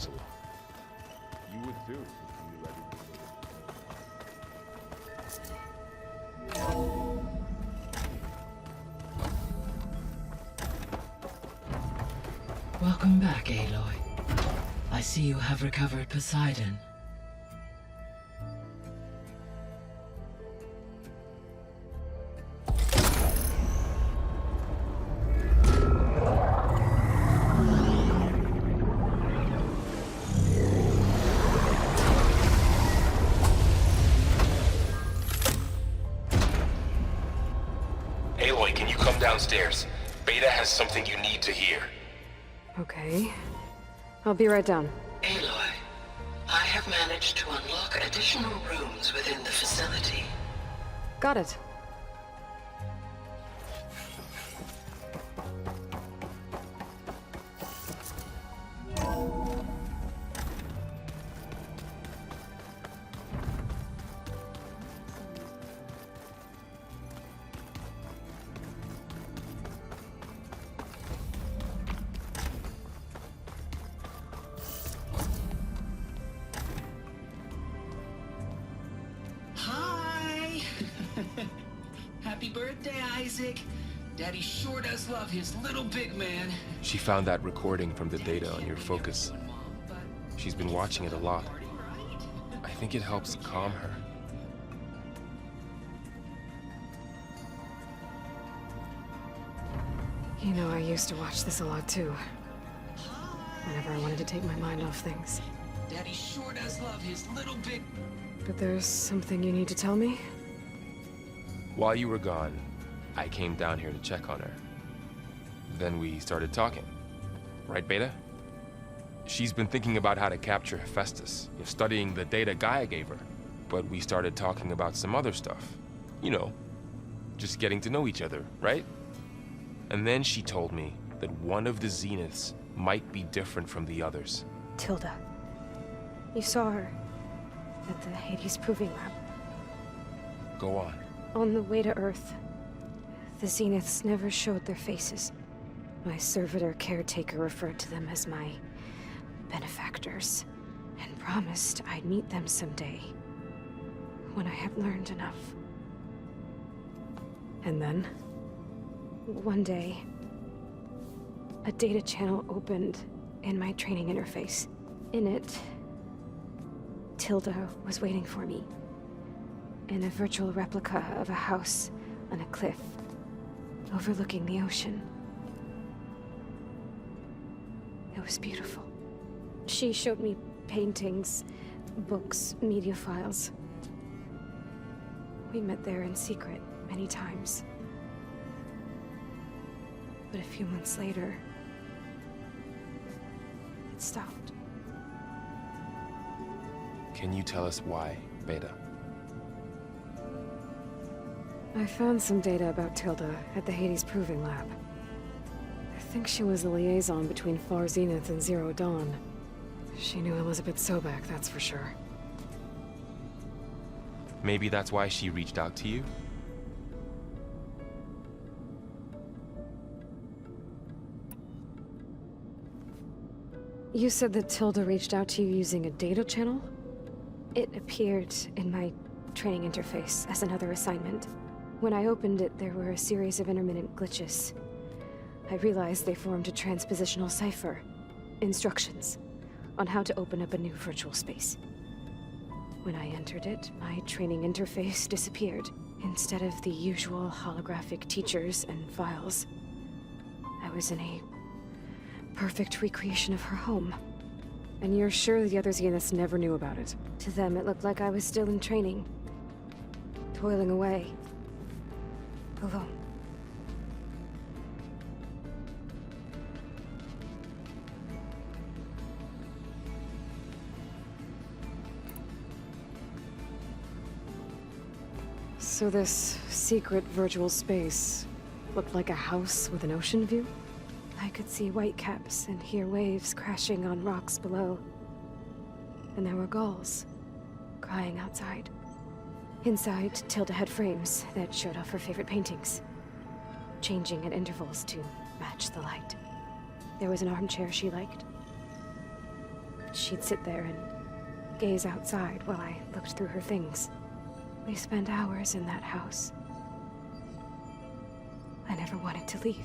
impossible. You would too, if you knew everything. Welcome back, Aloy. I see you have recovered Poseidon. Aloy, can you come downstairs? Beta has something you need to hear. Okay. I'll be right down. Aloy, I have managed to unlock additional rooms within the facility. Got it. Hi! Happy birthday, Isaac. Daddy sure does love his little big man. She found that recording from the data on your focus. She's been watching it a lot. I think it helps calm her. You know, I used to watch this a lot too. Whenever I wanted to take my mind off things. Daddy sure does love his little big... But there's something you need to tell me? While you were gone, I came down here to check on her. Then we started talking. Right, Beta? She's been thinking about how to capture Hephaestus, studying the data Gaia gave her. But we started talking about some other stuff. You know, just getting to know each other, right? And then she told me that one of the Zeniths might be different from the others. Tilda. You saw her at the Hades Proving Lab. Go on. On the way to Earth, the Zeniths never showed their faces. My servitor caretaker referred to them as my benefactors, and promised I'd meet them someday, when I had learned enough. And then, one day, a data channel opened in my training interface. In it, Tilda was waiting for me, in a virtual replica of a house on a cliff, overlooking the ocean. It was beautiful. She showed me paintings, books, media files. We met there in secret many times. But a few months later, it stopped. Can you tell us why, Beta? I found some data about Tilda at the Hades Proving Lab. I think she was a liaison between Far Zenith and Zero Dawn. She knew Elizabeth Sobek, that's for sure. Maybe that's why she reached out to you? You said that Tilda reached out to you using a data channel? It appeared in my training interface as another assignment. When I opened it, there were a series of intermittent glitches. I realized they formed a transpositional cipher. Instructions on how to open up a new virtual space. When I entered it, my training interface disappeared. Instead of the usual holographic teachers and files, I was in a perfect recreation of her home. And you're sure the other Zeniths never knew about it? To them, it looked like I was still in training. Toiling away. Alone. So this secret virtual space looked like a house with an ocean view? I could see whitecaps and hear waves crashing on rocks below. And there were gulls crying outside. Inside, Tilda had frames that showed off her favorite paintings, changing at intervals to match the light. There was an armchair she liked. she'd sit there and gaze outside while I looked through her things. We spent hours in that house. I never wanted to leave.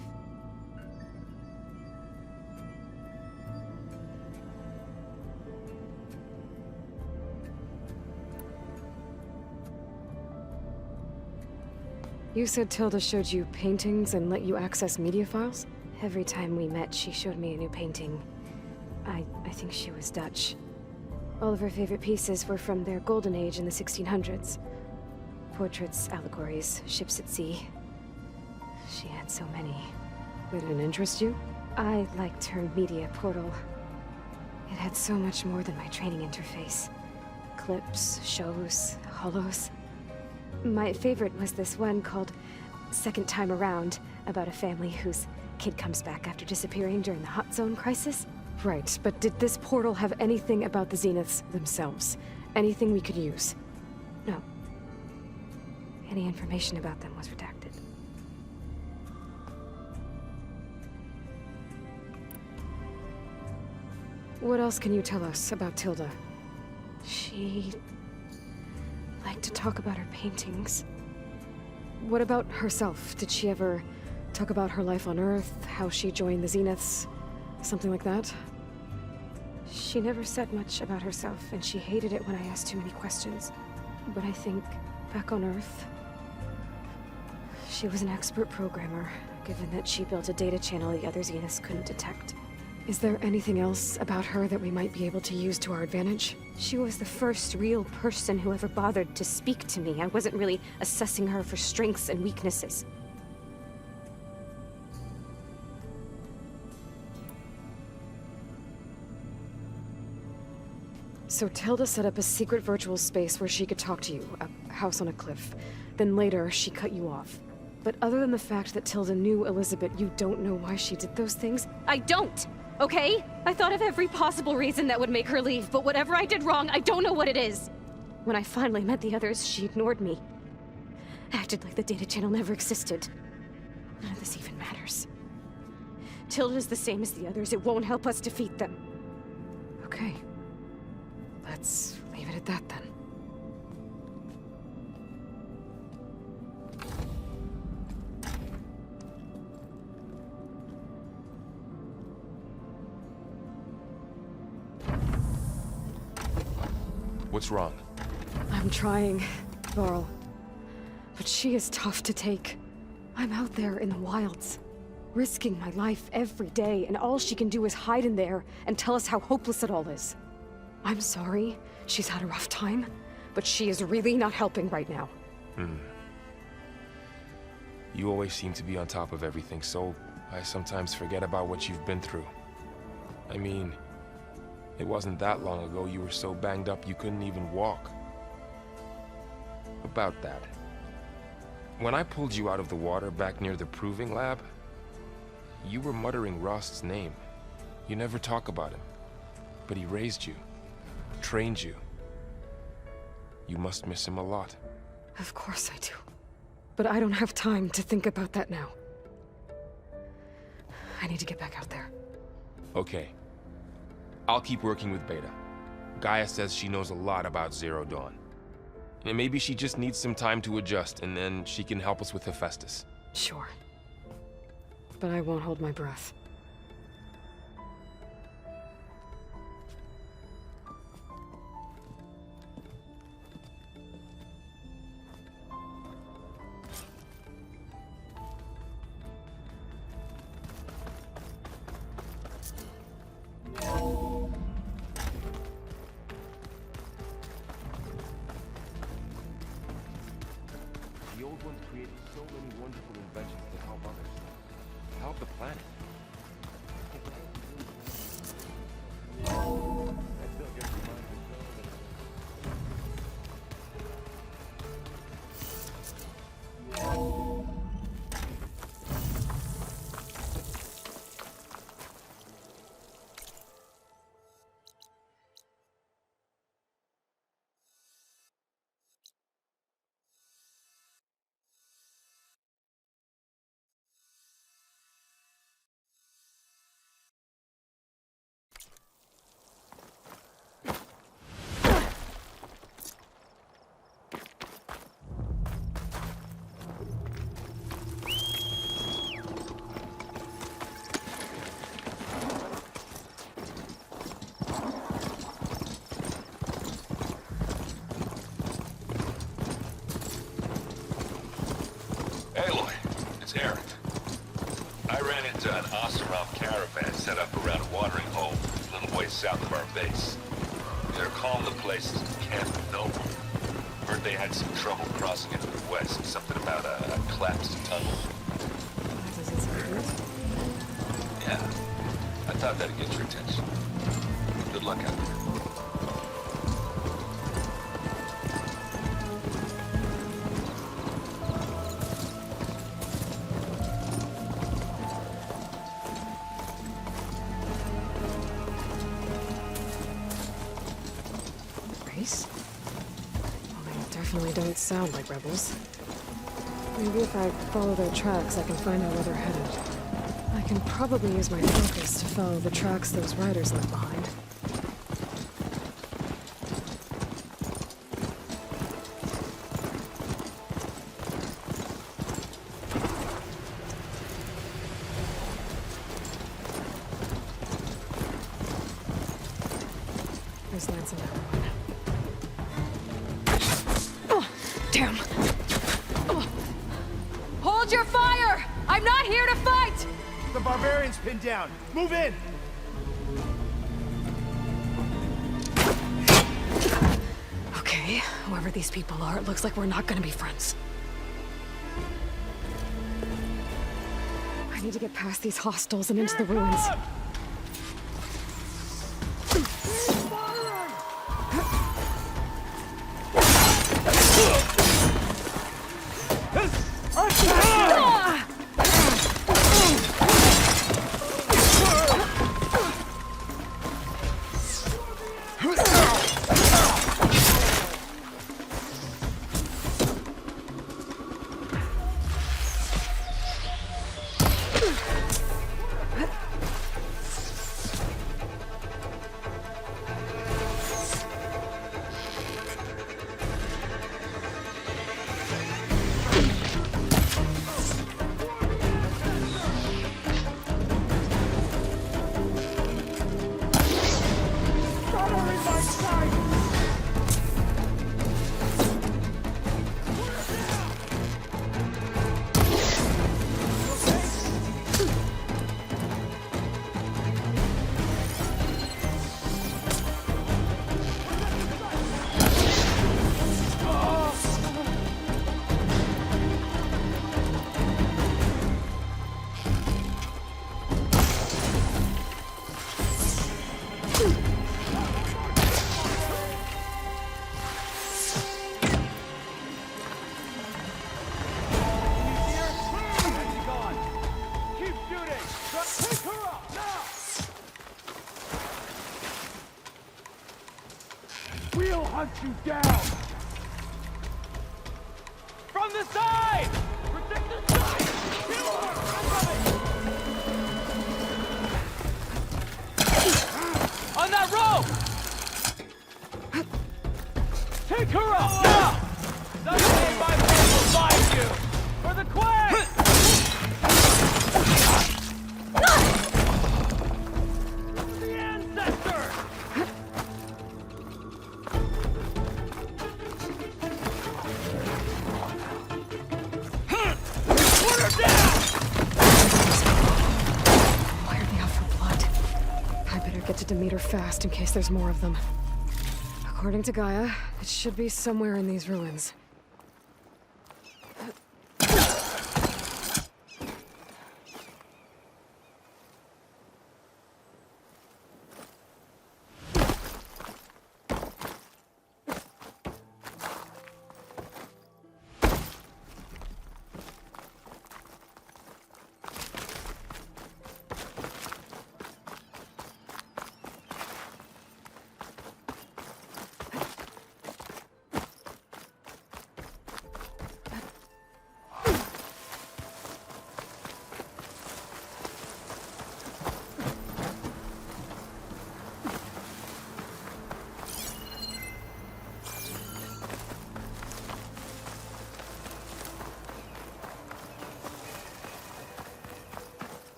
You said Tilda showed you paintings and let you access media files? Every time we met, she showed me a new painting. I think she was Dutch. All of her favorite pieces were from their golden age in the 1600s. Portraits, allegories, ships at sea. She had so many. They didn't interest you? I liked her media portal. It had so much more than my training interface. Clips, shows, holos. My favorite was this one called Second Time Around, about a family whose kid comes back after disappearing during the Hot Zone crisis. Right, but did this portal have anything about the Zeniths themselves? Anything we could use? No. Any information about them was redacted. What else can you tell us about Tilda? She liked to talk about her paintings. What about herself? Did she ever talk about her life on Earth, how she joined the Zeniths? Something like that? She never said much about herself, and she hated it when I asked too many questions. But I think, back on Earth, she was an expert programmer, given that she built a data channel the other Zeniths couldn't detect. Is there anything else about her that we might be able to use to our advantage? She was the first real person who ever bothered to speak to me. I wasn't really assessing her for strengths and weaknesses. So Tilda set up a secret virtual space where she could talk to you, a house on a cliff. Then later, she cut you off. But other than the fact that Tilda knew Elizabeth, you don't know why she did those things? I don't! Okay? I thought of every possible reason that would make her leave, but whatever I did wrong, I don't know what it is. When I finally met the others, she ignored me. Acted like the data channel never existed. None of this even matters. Tilda's the same as the others. It won't help us defeat them. Okay. Let's leave it at that then. What's wrong? I'm trying, Varl. But she is tough to take. I'm out there in the wilds, risking my life every day, and all she can do is hide in there and tell us how hopeless it all is. I'm sorry, she's had a rough time, but she is really not helping right now. You always seem to be on top of everything, so I sometimes forget about what you've been through. I mean, it wasn't that long ago you were so banged up you couldn't even walk. About that. When I pulled you out of the water back near the proving lab, you were muttering Rost's name. You never talk about him, but he raised you, trained you. You must miss him a lot. Of course I do. But I don't have time to think about that now. I need to get back out there. Okay. I'll keep working with Beta. Gaia says she knows a lot about Zero Dawn. And maybe she just needs some time to adjust, and then she can help us with Hephaestus. Sure. But I won't hold my breath. The old ones created so many wonderful inventions to help others. Help the planet. There's an Oseram caravan set up around a watering hole a little way south of our base. They're calling the place Camp Noble. Heard they had some trouble crossing into the west. Something about a collapsed tunnel. Doesn't sound good. Yeah. I thought that'd get your attention. Good luck out there. Well, they definitely don't sound like rebels. Maybe if I follow their tracks, I can find out where they're headed. I can probably use my focus to follow the tracks those riders left behind. There's Lance and everyone. Oh, damn! Oh. Hold your fire! I'm not here to fight! The barbarian's pinned down. Move in! Okay, whoever these people are, it looks like we're not gonna be friends. I need to get past these hostels and into the ruins. We'll hunt you down! From the side! Protect the side! Kill her! I'm coming! On that rope! Take her up! Now! Someday my friend will find you! For the quest! The ancestors! Why are they out for blood? I better get to Demeter fast in case there's more of them. According to Gaia, it should be somewhere in these ruins.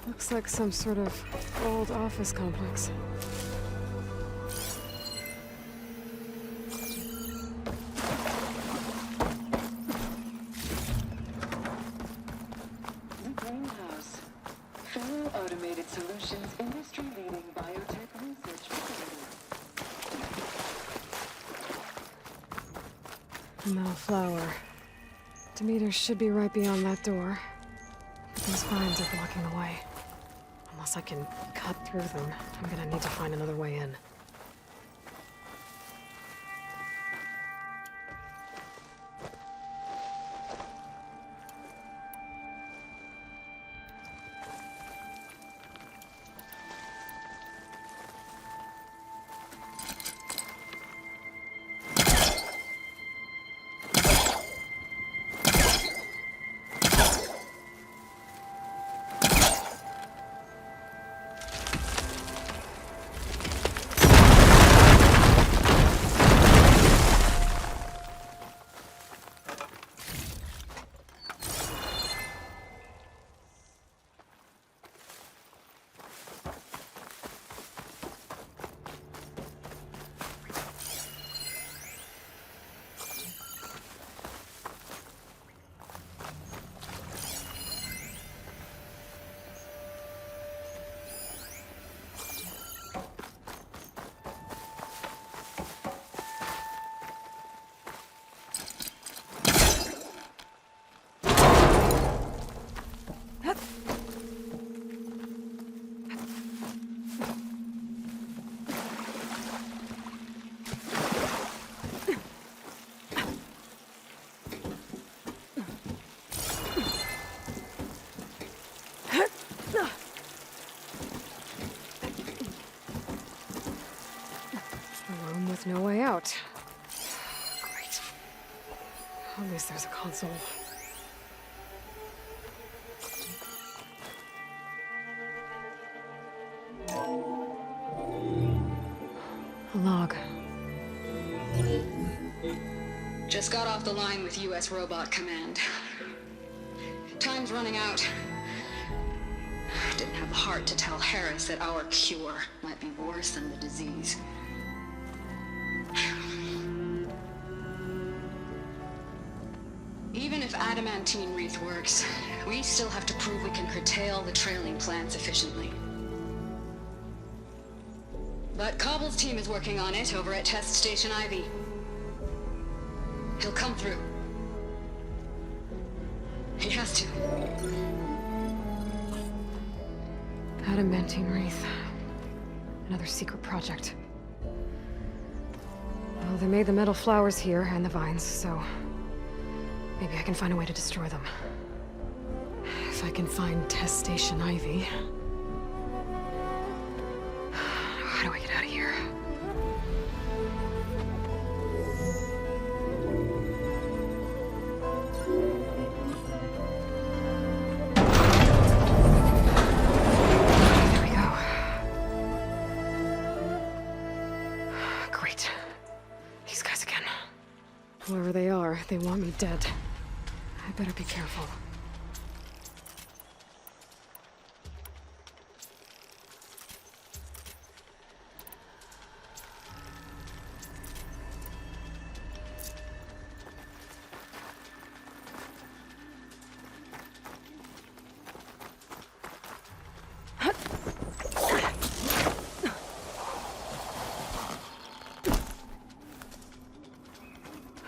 Looks like some sort of old office complex. The greenhouse. A metal flower. Demeter should be right beyond that door. But those vines are blocking the way. Unless I can cut through them, I'm gonna need to find another way in. With no way out. Great. At least there's a console. A log. Just got off the line with US Robot Command. Time's running out. Didn't have the heart to tell Harris that our cure might be worse than the disease. Even if adamantine wreath works, we still have to prove we can curtail the trailing plants efficiently. But Cobble's team is working on it over at Test Station Ivy. He'll come through. He has to. Adamantine wreath. Another secret project. Well, they made the metal flowers here and the vines, so maybe I can find a way to destroy them. If I can find Test Station Ivy. How do I get out of here? There we go. Great. These guys again. Whoever they are, they want me dead. I better be careful.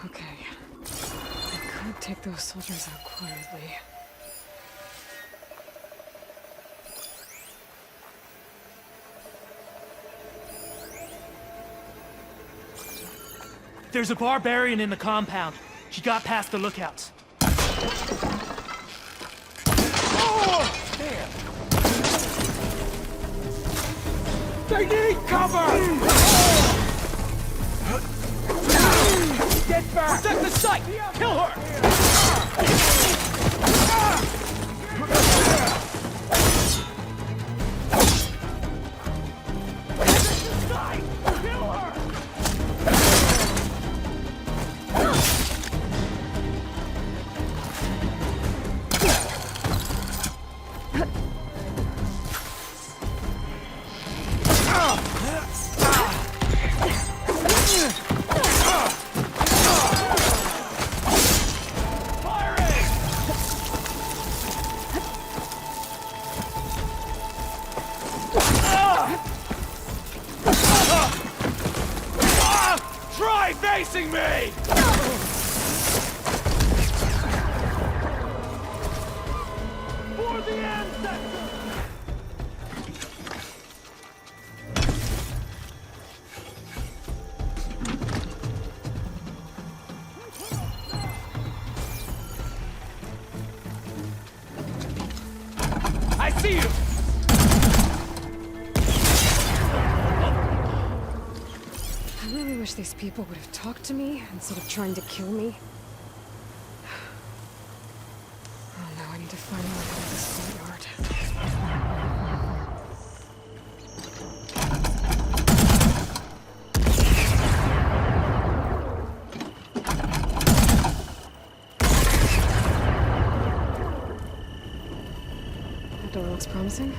Okay. I could take those soldiers out quietly. There's a barbarian in the compound. She got past the lookouts. Oh! Damn! They need cover! Get back! Protect the site! Kill her! Try facing me! For the ancestors! I see you! I really wish these people would have talked to me instead of trying to kill me. Oh no, I need to find my way out of this courtyard. The door looks promising.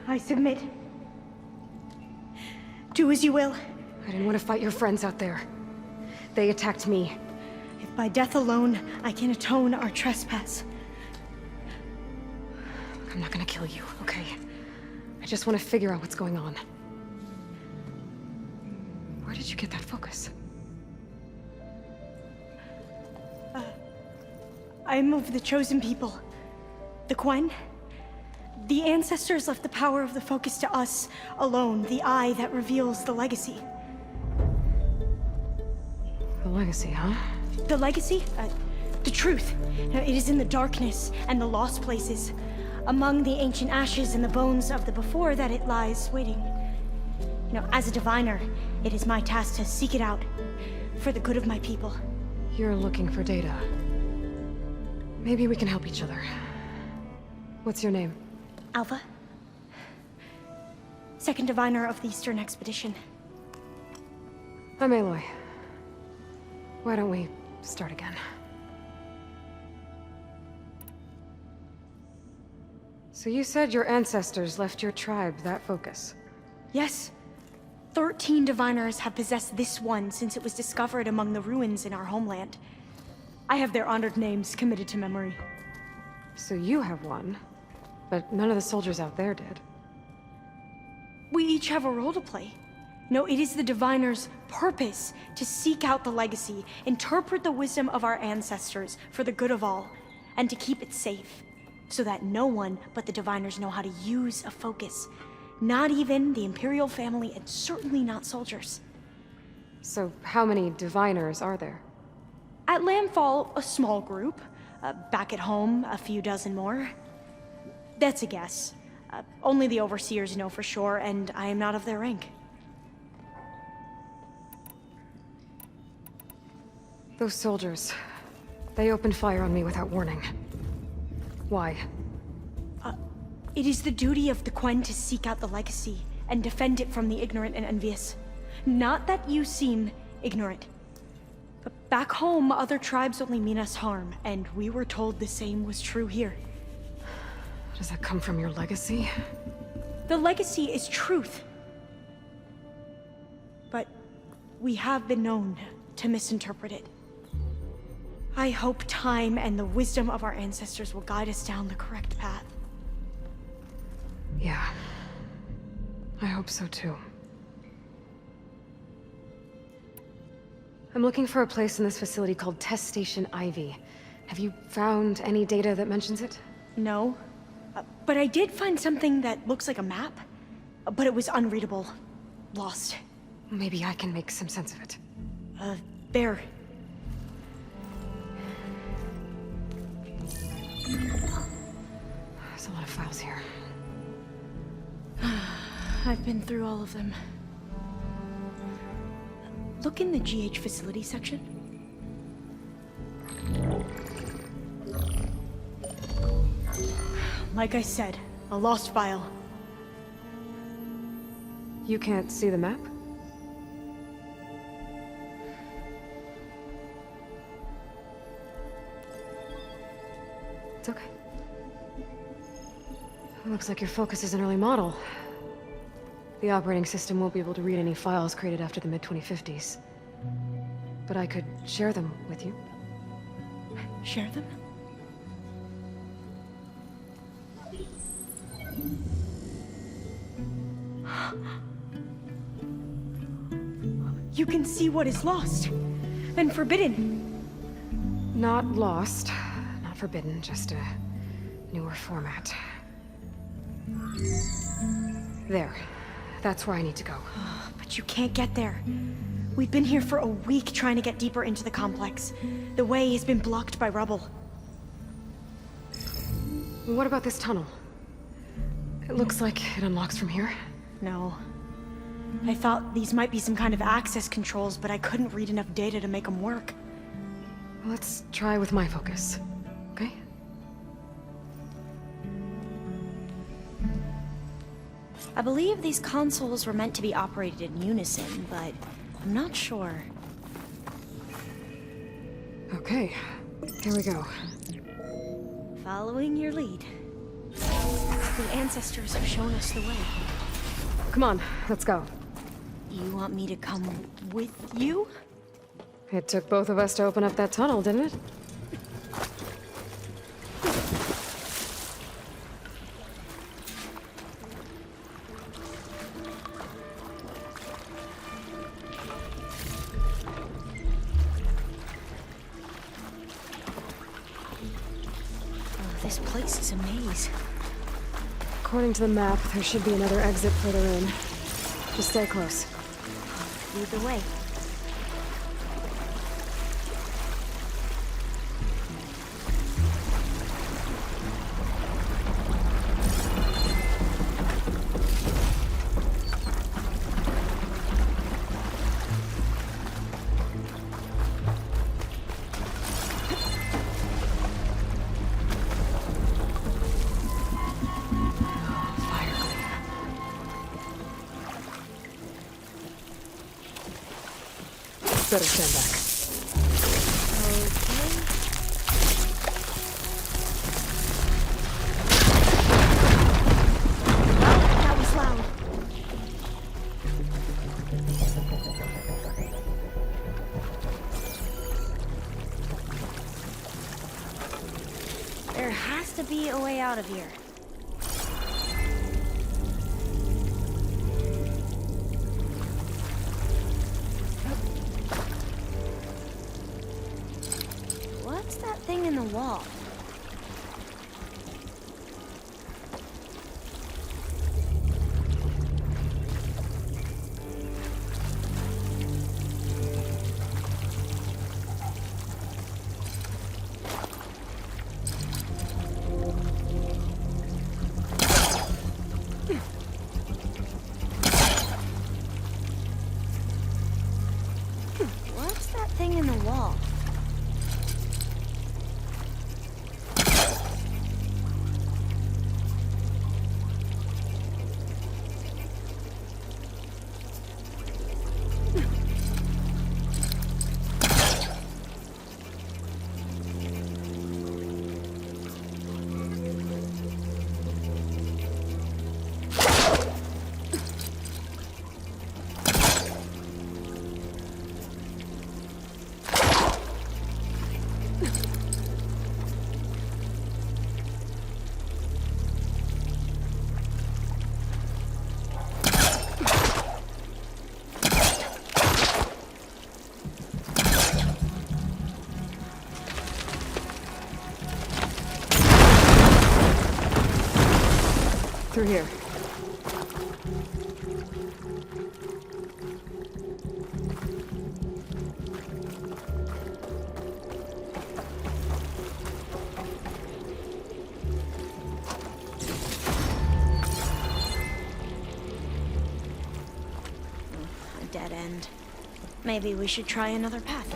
I submit. Do as you will. I didn't want to fight your friends out there. They attacked me. If by death alone I can atone our trespass. I'm not gonna kill you, okay? I just want to figure out what's going on. Where did you get that focus? I'm of the chosen people. The Quen. The ancestors left the power of the focus to us alone, the eye that reveals the legacy. The legacy, huh? The legacy? The truth. It is in the darkness and the lost places, among the ancient ashes and the bones of the before that it lies waiting. As a diviner, it is my task to seek it out, for the good of my people. You're looking for data. Maybe we can help each other. What's your name? Alpha. Second diviner of the Eastern Expedition. I'm Aloy. Why don't we start again? So you said your ancestors left your tribe that focus? Yes. 13 diviners have possessed this one since it was discovered among the ruins in our homeland. I have their honored names committed to memory. So you have one, but none of the soldiers out there did. We each have a role to play. No, it is the diviner's purpose to seek out the legacy, interpret the wisdom of our ancestors for the good of all, and to keep it safe, so that no one but the diviners know how to use a focus. Not even the Imperial family, and certainly not soldiers. So how many diviners are there? At Landfall, a small group. Back at home, a few dozen more. That's a guess. Only the overseers know for sure, and I am not of their rank. Those soldiers, they opened fire on me without warning. Why? It is the duty of the Quen to seek out the legacy and defend it from the ignorant and envious. Not that you seem ignorant. But back home, other tribes only mean us harm, and we were told the same was true here. Does that come from your legacy? The legacy is truth. But we have been known to misinterpret it. I hope time and the wisdom of our ancestors will guide us down the correct path. Yeah. I hope so too. I'm looking for a place in this facility called Test Station Ivy. Have you found any data that mentions it? No. But I did find something that looks like a map. But it was unreadable. Lost. Maybe I can make some sense of it. There. There's a lot of files here. I've been through all of them. Look in the GH facility section. Like I said, a lost file. You can't see the map? Looks like your Focus is an early model. The operating system won't be able to read any files created after the mid-2050s. But I could share them with you. Share them? You can see what is lost and forbidden. Not lost, not forbidden, just a newer format. There. That's where I need to go. But you can't get there. We've been here for a week trying to get deeper into the complex. The way has been blocked by rubble. What about this tunnel? It looks like it unlocks from here. No. I thought these might be some kind of access controls, but I couldn't read enough data to make them work. Let's try with my Focus, okay? I believe these consoles were meant to be operated in unison, but I'm not sure. Okay, here we go. Following your lead. The ancestors have shown us the way. Come on, let's go. You want me to come with you? It took both of us to open up that tunnel, didn't it? This place is a maze. According to the map, there should be another exit further in. Just stay close. Lead the way. Better stand back. Okay. Well, that was loud. There has to be a way out of here. What's that thing in the wall? What's that thing in the wall? Through here. A dead end. Maybe we should try another path.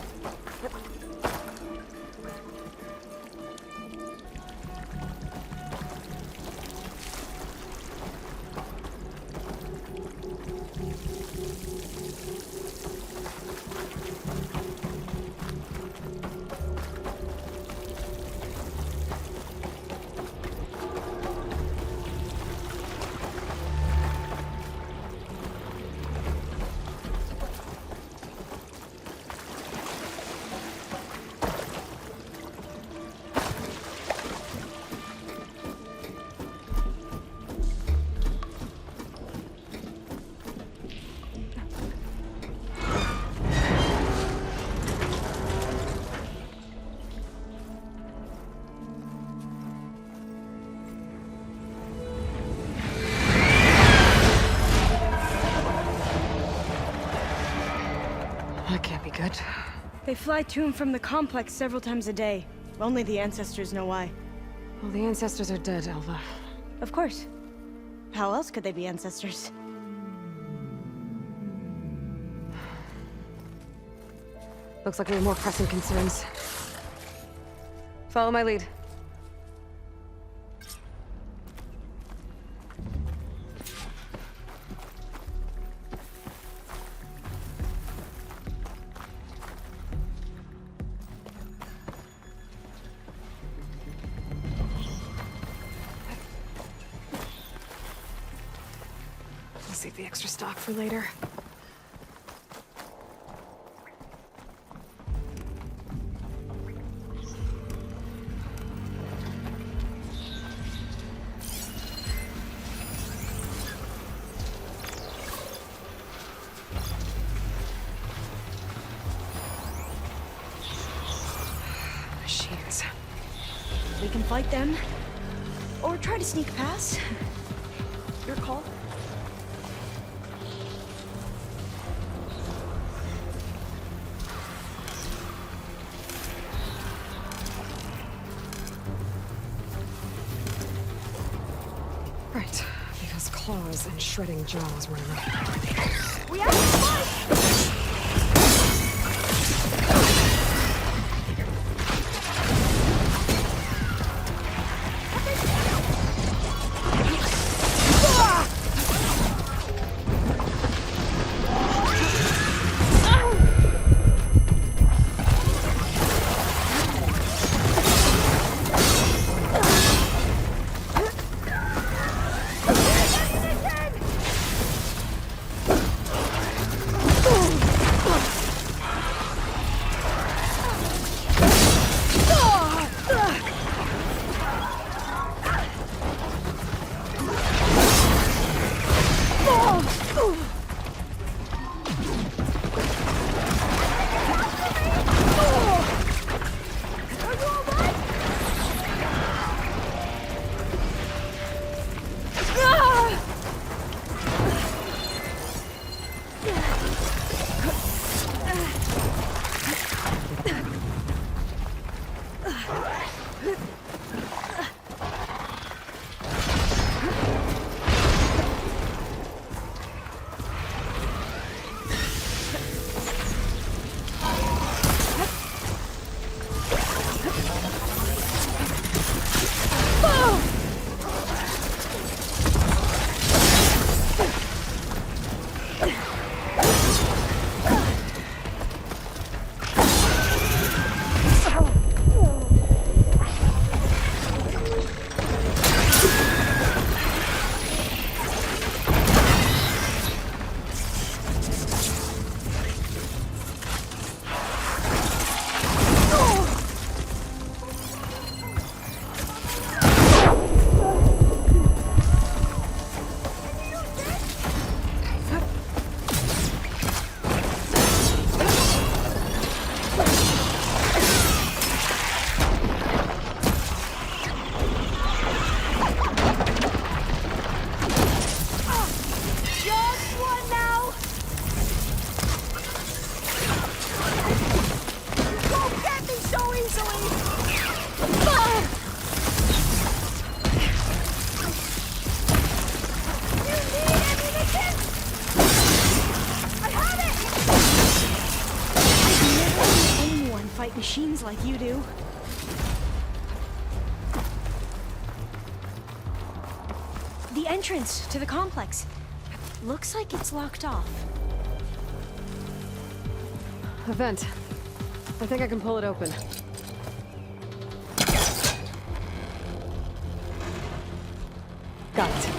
That can't be good. They fly to and from the complex several times a day. Only the ancestors know why. Well, the ancestors are dead, Alva. Of course. How else could they be ancestors? Looks like we have more pressing concerns. Follow my lead. I'll save the extra stock for later. Machines. We can fight them. Or try to sneak past. Your call. Right, because claws and shredding jaws were enough. We have to fight! Machines like you do. The entrance to the complex. Looks like it's locked off. A vent. I think I can pull it open. Got it.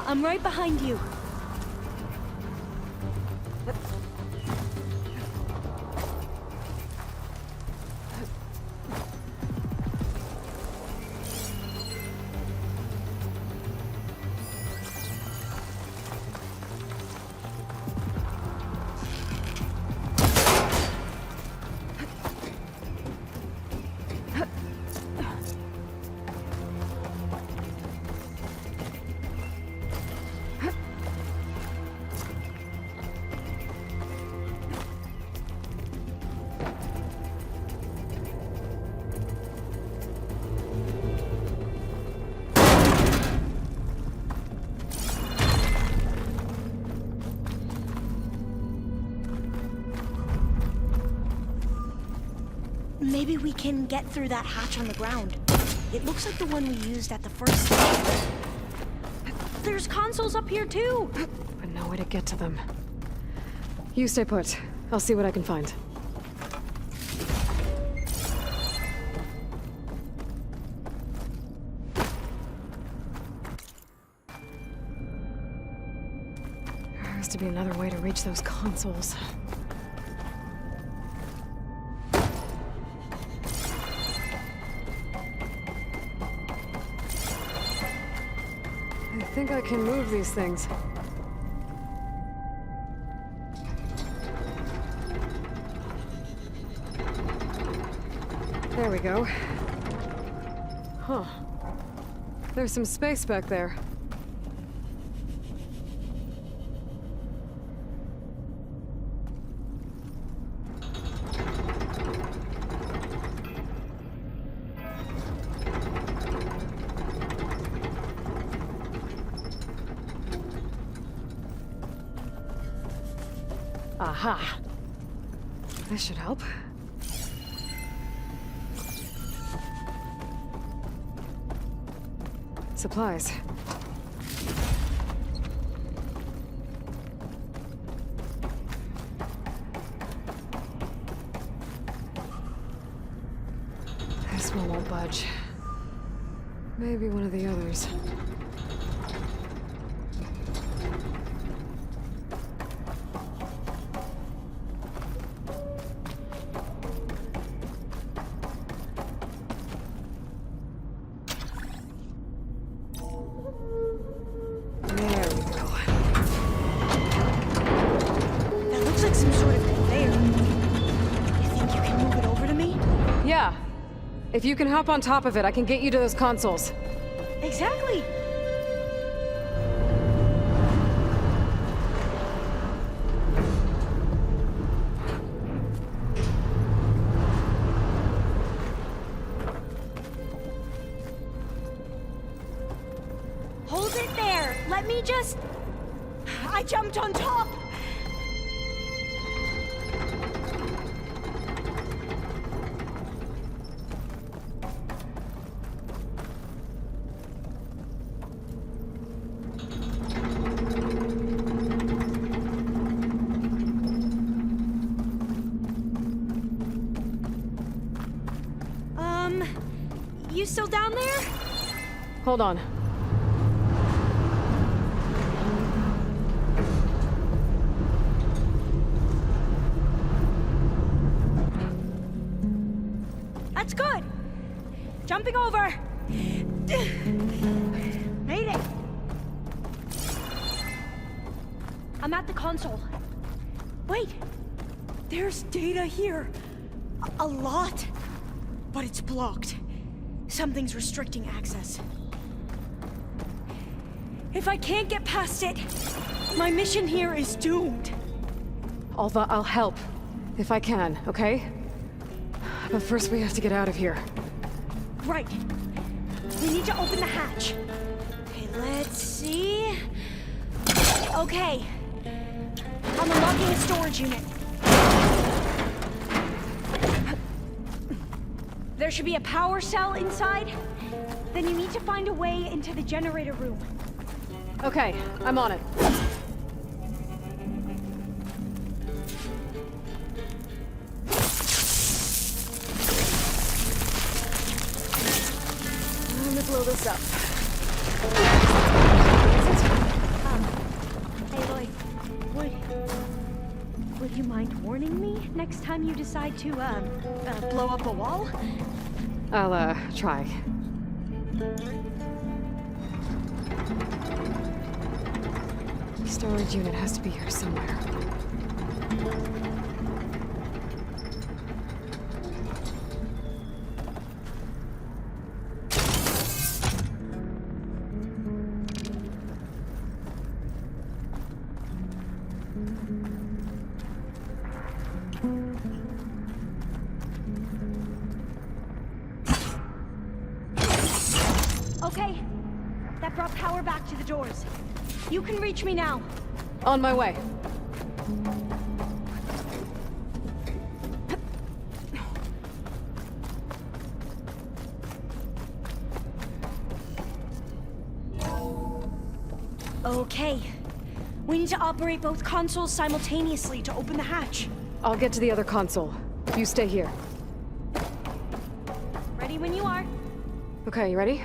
I'm right behind you. Maybe we can get through that hatch on the ground. It looks like the one we used at the first stage. There's consoles up here too! But no way to get to them. You stay put. I'll see what I can find. There has to be another way to reach those consoles. I think I can move these things. There we go. Huh. There's some space back there. Aha! This should help. Supplies. This one won't budge. Maybe one of the others. If you can hop on top of it, I can get you to those consoles. Exactly! Hold it there! Let me just... I jumped on top! You still down there? Hold on. That's good. Jumping over. Made it. I'm at the console. Wait. There's data here. A lot. But it's blocked. Something's restricting access. If I can't get past it, my mission here is doomed. Alva, I'll help. If I can, okay? But first we have to get out of here. Right. We need to open the hatch. Okay, let's see... Okay. I'm unlocking a storage unit. There should be a power cell inside. Then you need to find a way into the generator room. Okay, I'm on it. I'm gonna blow this up. Aloy, would you mind warning me next time you decide to, blow up a wall? I'll, try. Storage unit has to be here somewhere. Okay, that brought power back to the doors. You can reach me now. On my way. Okay. We need to operate both consoles simultaneously to open the hatch. I'll get to the other console. You stay here. Ready when you are. Okay, you ready?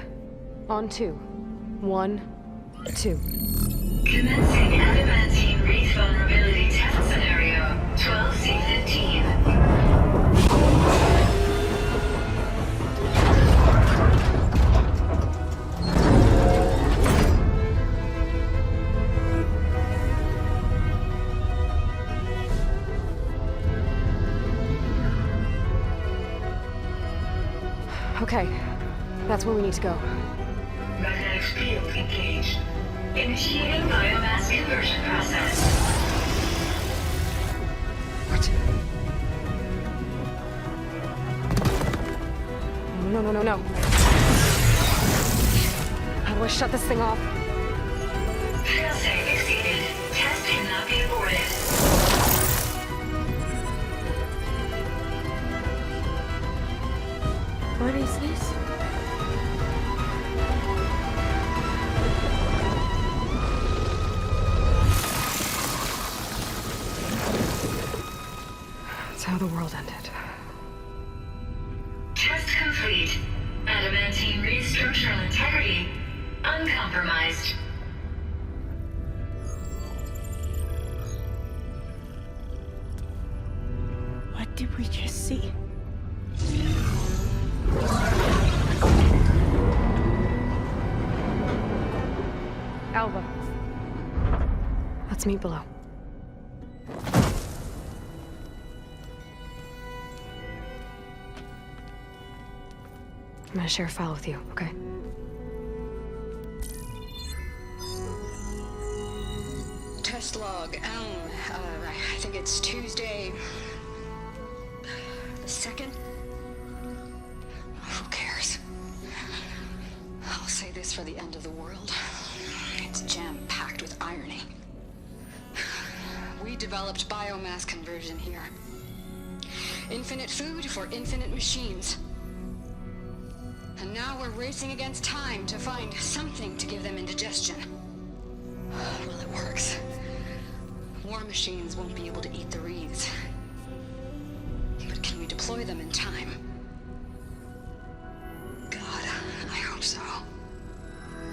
On 2. 1, 2. Commencing adamantine wreath vulnerability test scenario 12C15. Okay, that's where we need to go. Magnetic field engaged. Initiating biomass conversion process. What? No. How do I shut this thing off? Failsafe exceeded. Test cannot be aborted. What is this? That's how the world ended. Test complete. Adamantine wreath structural integrity uncompromised. What did we just see? Alva. Let's meet below. I'm gonna share a file with you, okay? Test log, I think it's Tuesday... the 2nd? Who cares? I'll say this for the end of the world. It's jam-packed with irony. We developed biomass conversion here. Infinite food for infinite machines. And now we're racing against time to find something to give them indigestion. Well, it works. War machines won't be able to eat the wreaths. But can we deploy them in time? God, I hope so.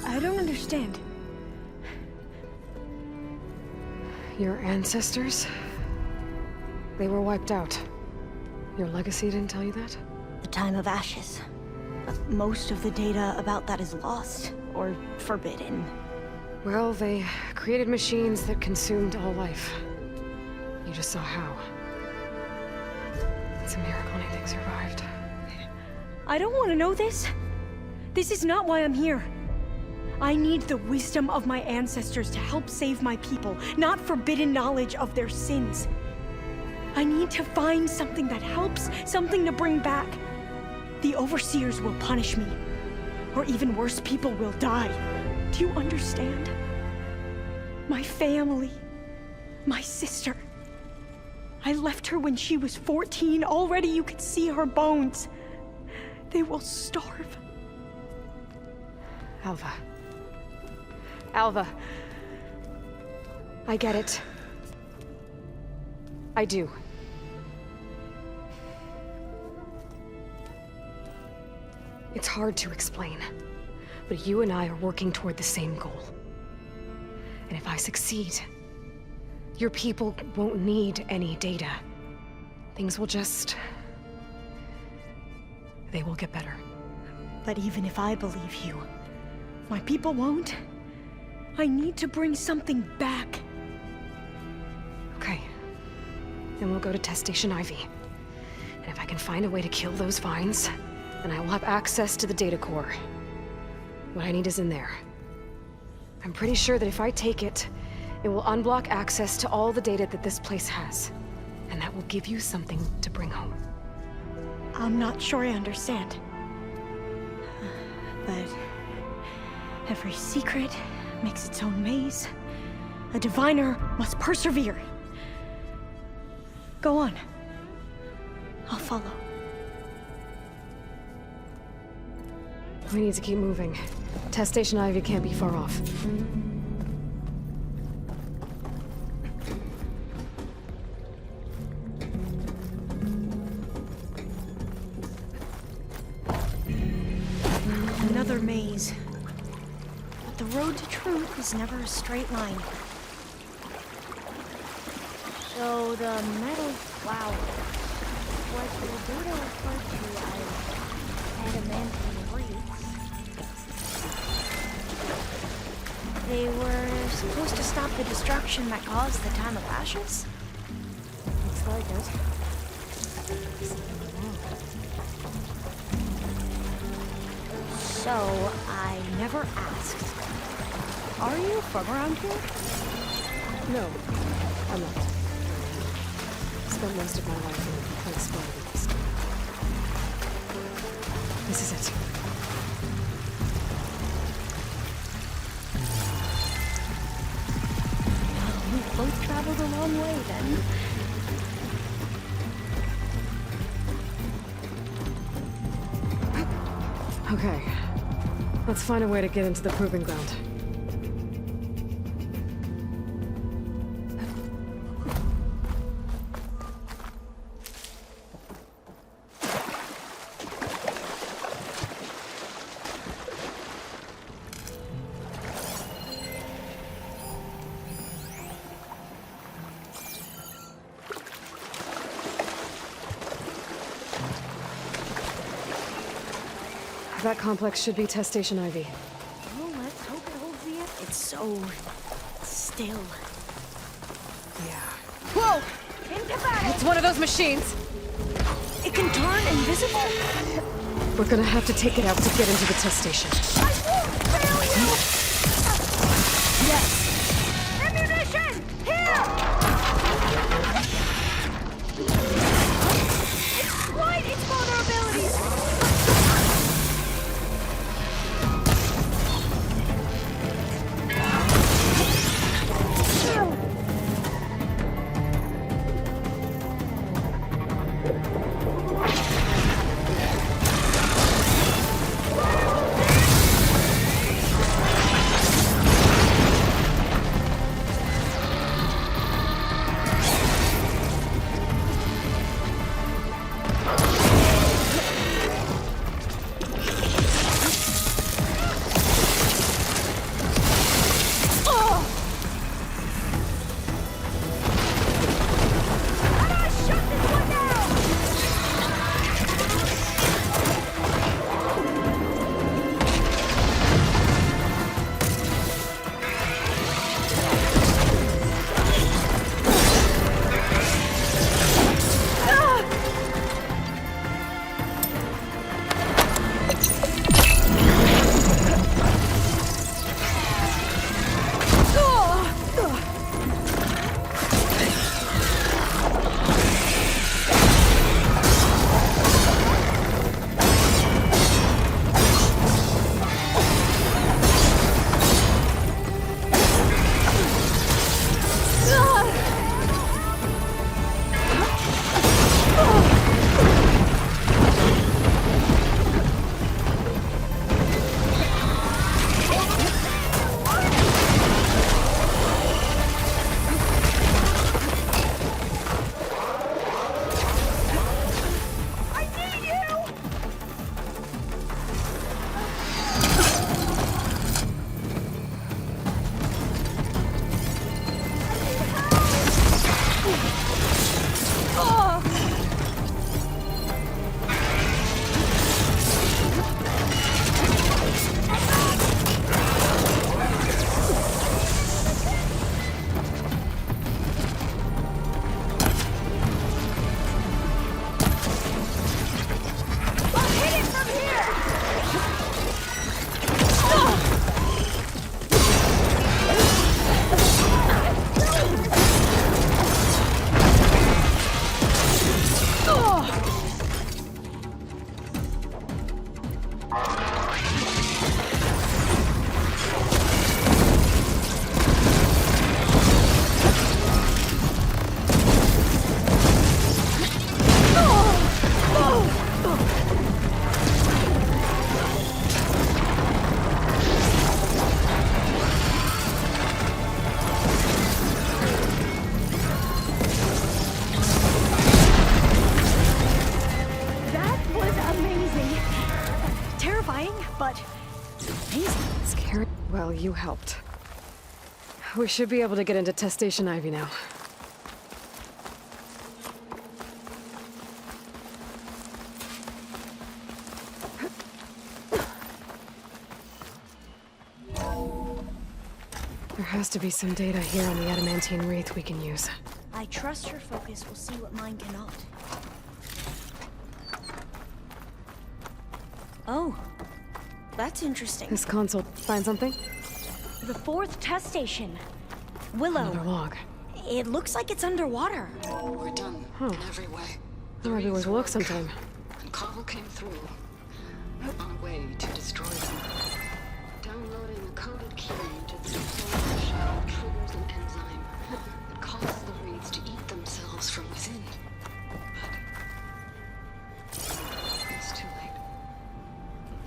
I don't understand. Your ancestors? They were wiped out. Your legacy didn't tell you that? The time of ashes. But most of the data about that is lost, or forbidden. Well, they created machines that consumed all life. You just saw how. It's a miracle anything survived. I don't want to know this. This is not why I'm here. I need the wisdom of my ancestors to help save my people, not forbidden knowledge of their sins. I need to find something that helps, something to bring back. The overseers will punish me. Or even worse, people will die. Do you understand? My family. My sister. I left her when she was 14. Already you could see her bones. They will starve. Alva. Alva. I get it. I do. It's hard to explain, but you and I are working toward the same goal. And if I succeed, your people won't need any data. Things will just... they will get better. But even if I believe you, my people won't. I need to bring something back. Okay. Then we'll go to Test Station Ivy. And if I can find a way to kill those vines, then I will have access to the data core. What I need is in there. I'm pretty sure that if I take it, it will unblock access to all the data that this place has. And that will give you something to bring home. I'm not sure I understand. But every secret makes its own maze. A diviner must persevere. Go on. I'll follow. We need to keep moving. Test Station Ivy can't be far off. another maze. But the road to truth is never a straight line. So the metal flower, what the data referred to as adamantine reeds, They were supposed to stop the destruction that caused the Time of Ashes? Looks like it. so I never asked. Are you from around here? No, I'm not. Spent most of my life in a place far east. This is it. We both traveled a long way then. Okay. Let's find a way to get into the proving ground. That complex should be test station Ivy. Oh, let's hope it holds the end. It's so still. Yeah. Whoa! Into battle! It's one of those machines! It can turn invisible? We're gonna have to take it out to get into the test station. I won't fail you! Yes! Ammunition! Here! Exploit its vulnerabilities! Well, you helped. We should be able to get into Test Station Ivy now. There has to be some data here on the adamantine wreath we can use. I trust your focus will see what mine cannot. Oh, that's interesting. This console find something? The 4th test station. Willow. Another log. It looks like it's underwater. We're done in every way. Might be worth a look sometime. And Carvel came through on a way to destroy them. Downloading a coded key to the deployment shell triggers an enzyme that causes the wraiths to eat themselves from within. But it's too late.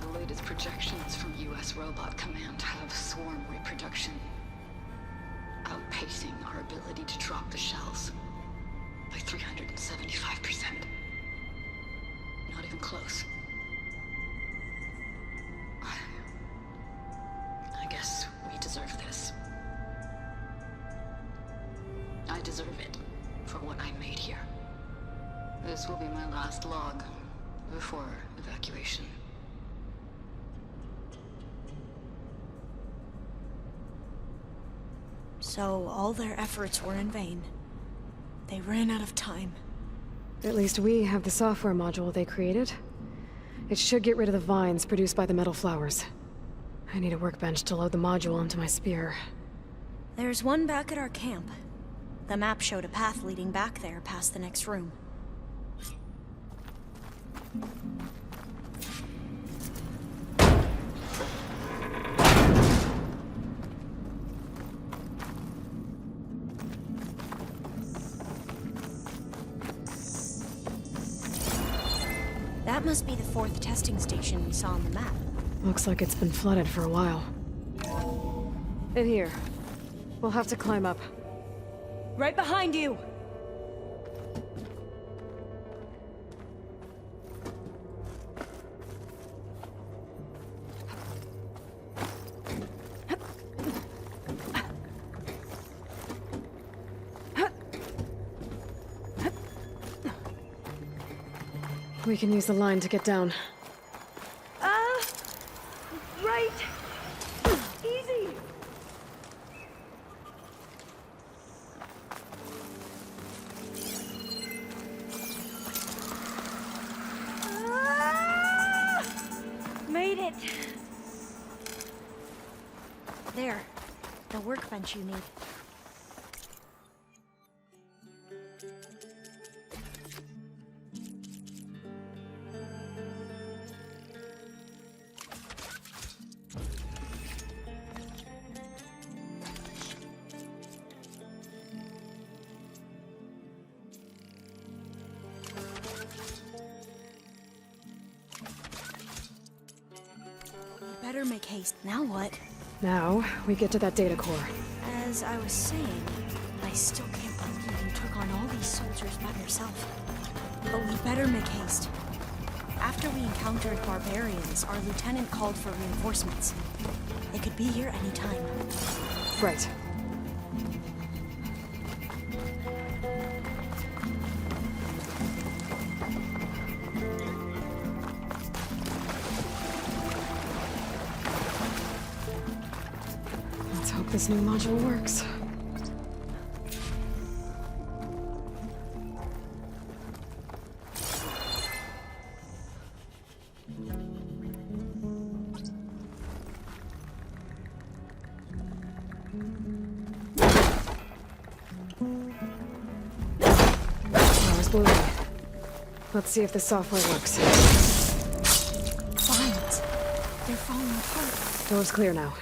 The latest projections from U.S. Robot Command have swarm reproduction outpacing our ability to drop the shells by 375%. Not even close. I guess we deserve this. I deserve it for what I made here. This will be my last log before evacuation. So all their efforts were in vain. They ran out of time. At least we have the software module they created. It should get rid of the vines produced by the metal flowers. I need a workbench to load the module onto my spear. There's one back at our camp. The map showed a path leading back there past the next room. That must be the 4th testing station we saw on the map. Looks like it's been flooded for a while. In here. We'll have to climb up. Right behind you! We can use the line to get down. Right! Easy! Made it! There. The workbench you need. Better make haste. Now what? Now, we get to that data core. As I was saying, I still can't believe you took on all these soldiers by yourself. But we better make haste. After we encountered barbarians, our lieutenant called for reinforcements. They could be here any time. Right. Let's hope this new module works. Power's blooming. Let's see if the software works. Vines. They're falling apart. Door's clear now.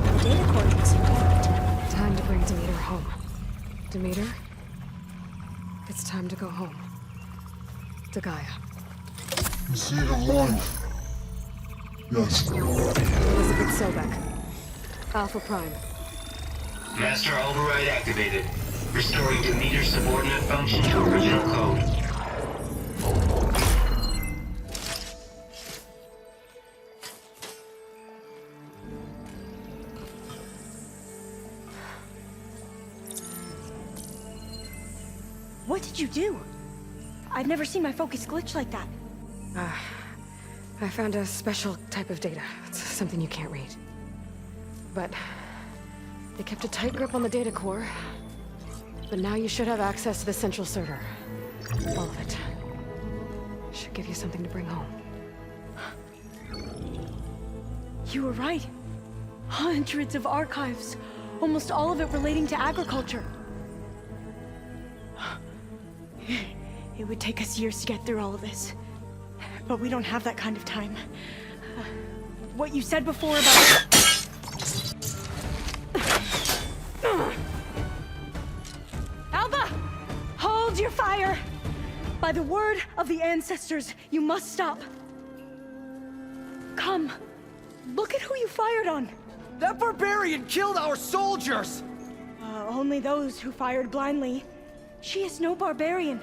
The data core looks intact. Time to bring Demeter home. Demeter? It's time to go home. To Gaia. You see it alive? Yes. Elizabeth Sobek. Alpha Prime. Master override activated. Restoring Demeter subordinate function to original code. What did you do? I've never seen my focus glitch like that. I found a special type of data. It's something you can't read. But they kept a tight grip on the data core. But now you should have access to the central server. All of it. Should give you something to bring home. You were right. Hundreds of archives. Almost all of it relating to agriculture. It would take us years to get through all of this. But we don't have that kind of time. What you said before about... Alva! Hold your fire! By the word of the ancestors, you must stop. Come. Look at who you fired on. That barbarian killed our soldiers! Only those who fired blindly. She is no barbarian.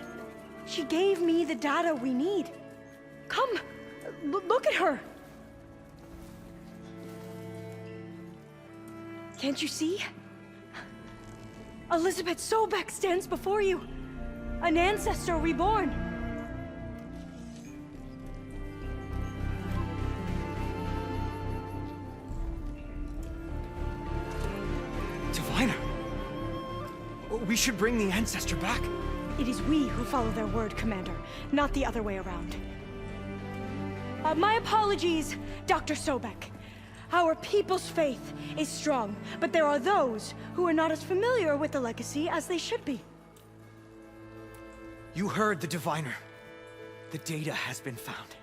She gave me the data we need. Come, look at her. Can't you see? Elizabeth Sobek stands before you. An ancestor reborn. Diviner! We should bring the ancestor back. It is we who follow their word, Commander, not the other way around. My apologies, Dr. Sobek. Our people's faith is strong, but there are those who are not as familiar with the legacy as they should be. You heard the diviner. The data has been found.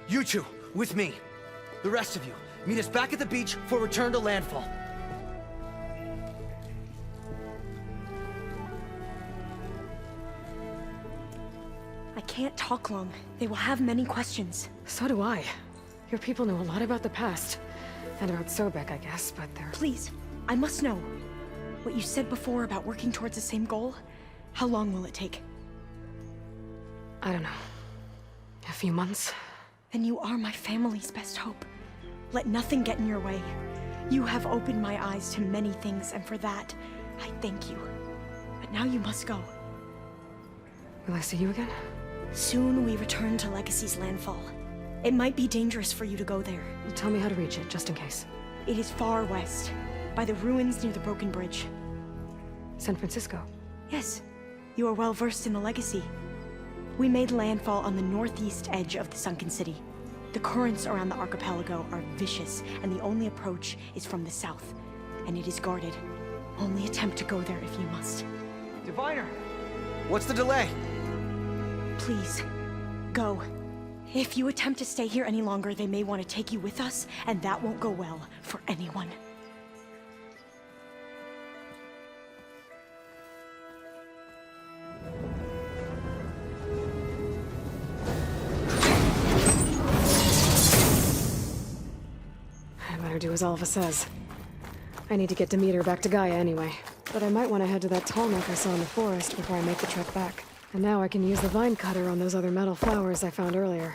You two, with me. The rest of you, meet us back at the beach for return to landfall. I can't talk long. They will have many questions. So do I. Your people know a lot about the past. And about Sobek, I guess, but they're... Please, I must know. What you said before about working towards the same goal, how long will it take? I don't know. A few months? Then you are my family's best hope. Let nothing get in your way. You have opened my eyes to many things, and for that, I thank you. But now you must go. Will I see you again? Soon we return to Legacy's landfall. It might be dangerous for you to go there. Tell me how to reach it, just in case. It is far west, by the ruins near the broken bridge. San Francisco? Yes, you are well versed in the Legacy. We made landfall on the northeast edge of the sunken city. The currents around the archipelago are vicious, and the only approach is from the south, and it is guarded. Only attempt to go there if you must. Diviner! What's the delay? Please, go. If you attempt to stay here any longer, they may want to take you with us, and that won't go well for anyone. I better do as Alva says. I need to get Demeter back to Gaia anyway. But I might want to head to that tall neck I saw in the forest before I make the trek back. And now I can use the vine cutter on those other metal flowers I found earlier.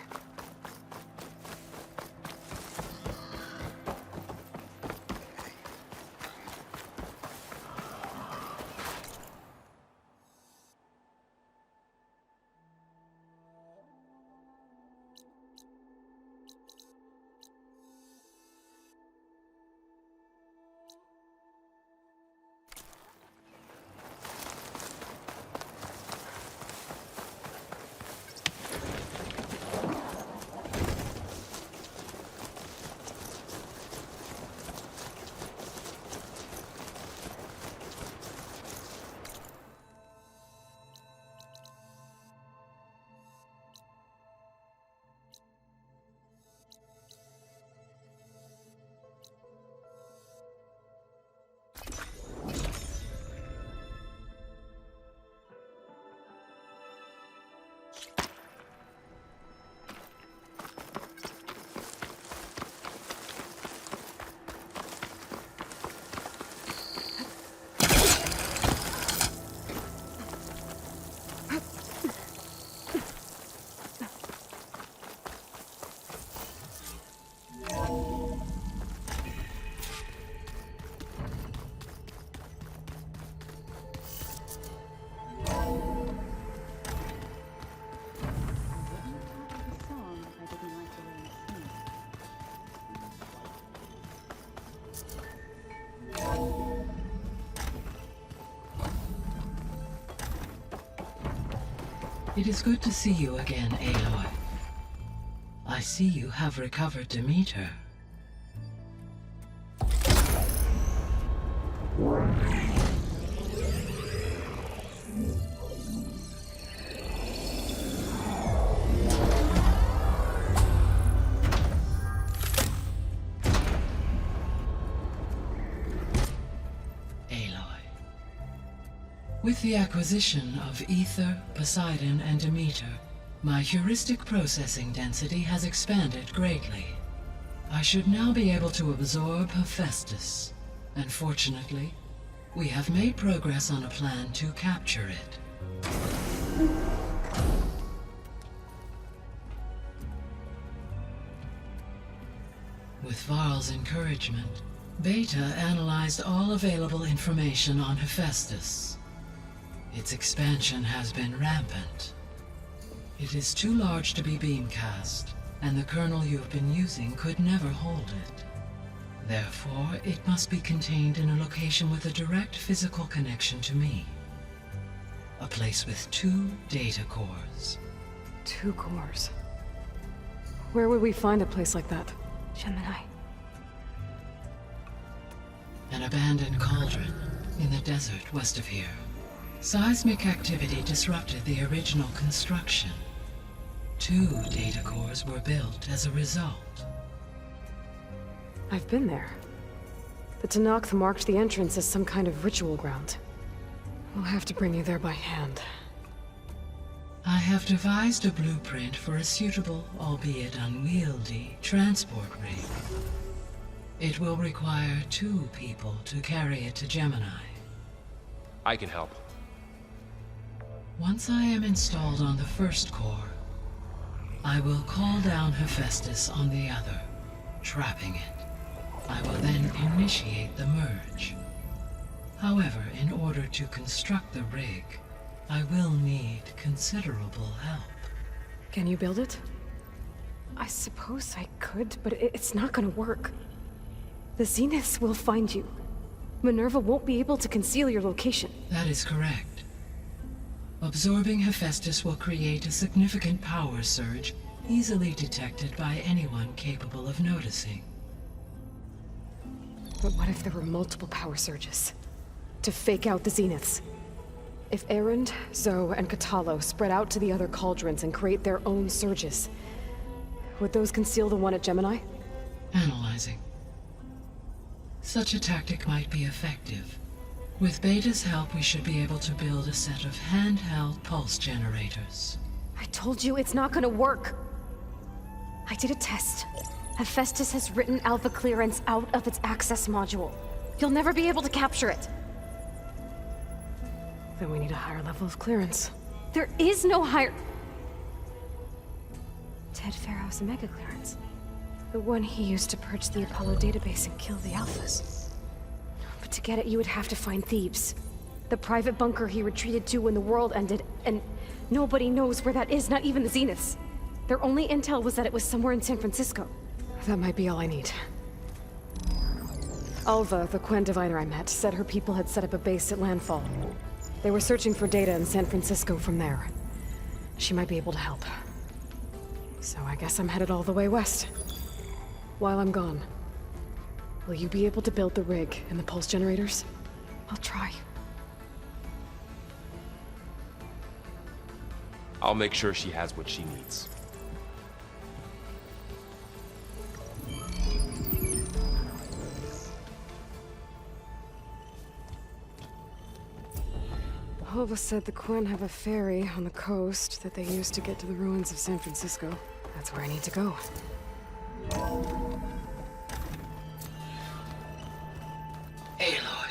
It is good to see you again, Aloy. I see you have recovered Demeter. With the acquisition of Ether, Poseidon, and Demeter, my heuristic processing density has expanded greatly. I should now be able to absorb Hephaestus, and fortunately, we have made progress on a plan to capture it. With Varl's encouragement, Beta analyzed all available information on Hephaestus. Its expansion has been rampant. It is too large to be beamcast, and the kernel you've been using could never hold it. Therefore, it must be contained in a location with a direct physical connection to me. A place with 2 data cores. 2 cores? Where would we find a place like that? Gemini. An abandoned cauldron in the desert west of here. Seismic activity disrupted the original construction. 2 data cores were built as a result. I've been there. The Tanakh marked the entrance as some kind of ritual ground. We'll have to bring you there by hand. I have devised a blueprint for a suitable, albeit unwieldy, transport rig. It will require 2 people to carry it to Gemini. I can help. Once I am installed on the first core, I will call down Hephaestus on the other, trapping it. I will then initiate the merge. However, in order to construct the rig, I will need considerable help. Can you build it? I suppose I could, but it's not gonna work. The Zeniths will find you. Minerva won't be able to conceal your location. That is correct. Absorbing Hephaestus will create a significant power surge, easily detected by anyone capable of noticing. But what if there were multiple power surges? To fake out the Zeniths? If Erend, Zoe, and Katalo spread out to the other cauldrons and create their own surges, would those conceal the one at Gemini? Analyzing. Such a tactic might be effective. With Beta's help, we should be able to build a set of handheld pulse generators. I told you it's not gonna work! I did a test. Hephaestus has written Alpha clearance out of its access module. You'll never be able to capture it. Then we need a higher level of clearance. There is no higher... Ted Pharaoh's Omega clearance. The one he used to purge the Apollo database and kill the Alphas. But to get it, you would have to find Thebes. The private bunker he retreated to when the world ended, and nobody knows where that is, not even the Zeniths. Their only intel was that it was somewhere in San Francisco. That might be all I need. Alva, the Quen diviner I met, said her people had set up a base at Landfall. They were searching for data in San Francisco from there. She might be able to help. So I guess I'm headed all the way west. While I'm gone, will you be able to build the rig and the pulse generators? I'll try. I'll make sure she has what she needs. Alva said the Quen have a ferry on the coast that they use to get to the ruins of San Francisco. That's where I need to go. Aloy,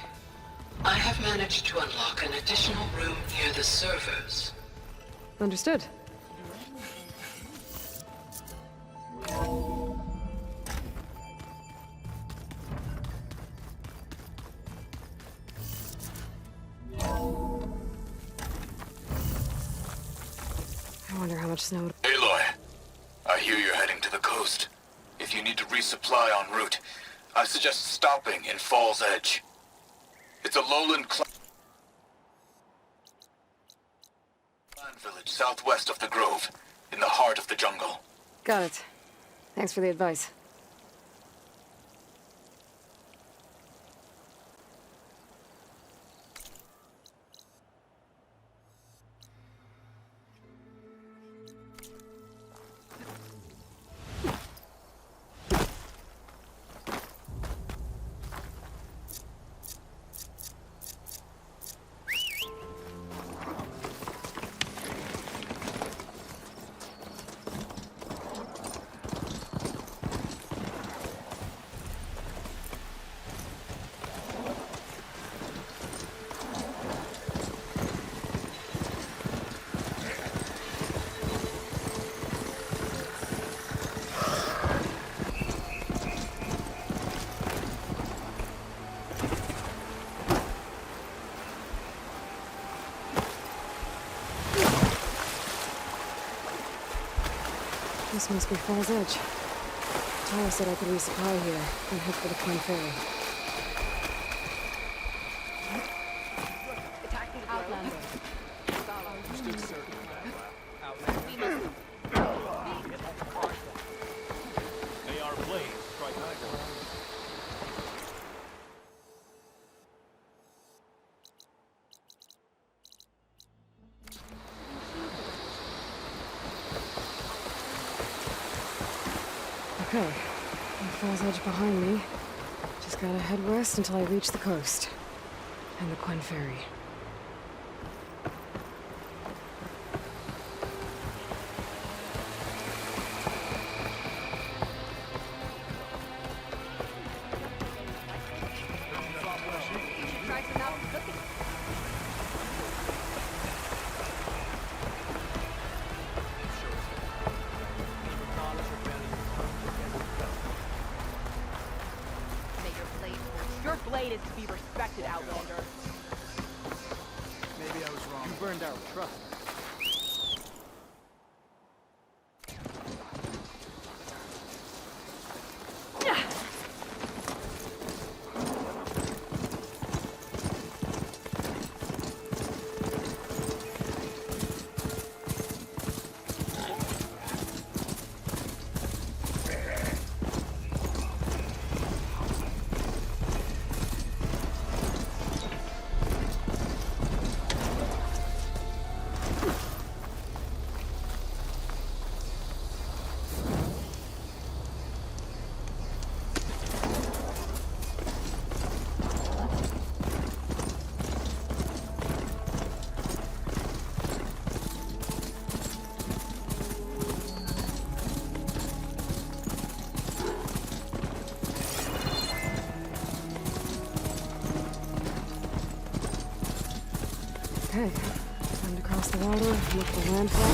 I have managed to unlock an additional room near the servers. Understood. I wonder how much snow... Aloy, I hear you're heading to the coast. If you need to resupply en route, I suggest stopping in Fall's Edge. It's a lowland clan village southwest of the grove, in the heart of the jungle. Got it. Thanks for the advice. This must be Fall's Edge. Tara said I could resupply here and head for the Twin Ferry. Outlander. They are blades, strike either. Okay, Fall's Edge behind me. Just gotta head west until I reach the coast. And the Quinn Ferry. Your blade is to be respected, Outlander. Maybe I was wrong. You burned our trust. Okay, time to cross the water, look for landfall.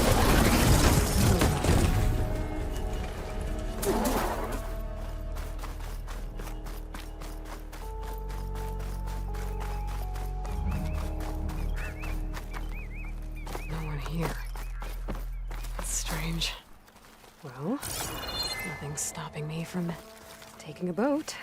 No one here. That's strange. Well, nothing's stopping me from taking a boat.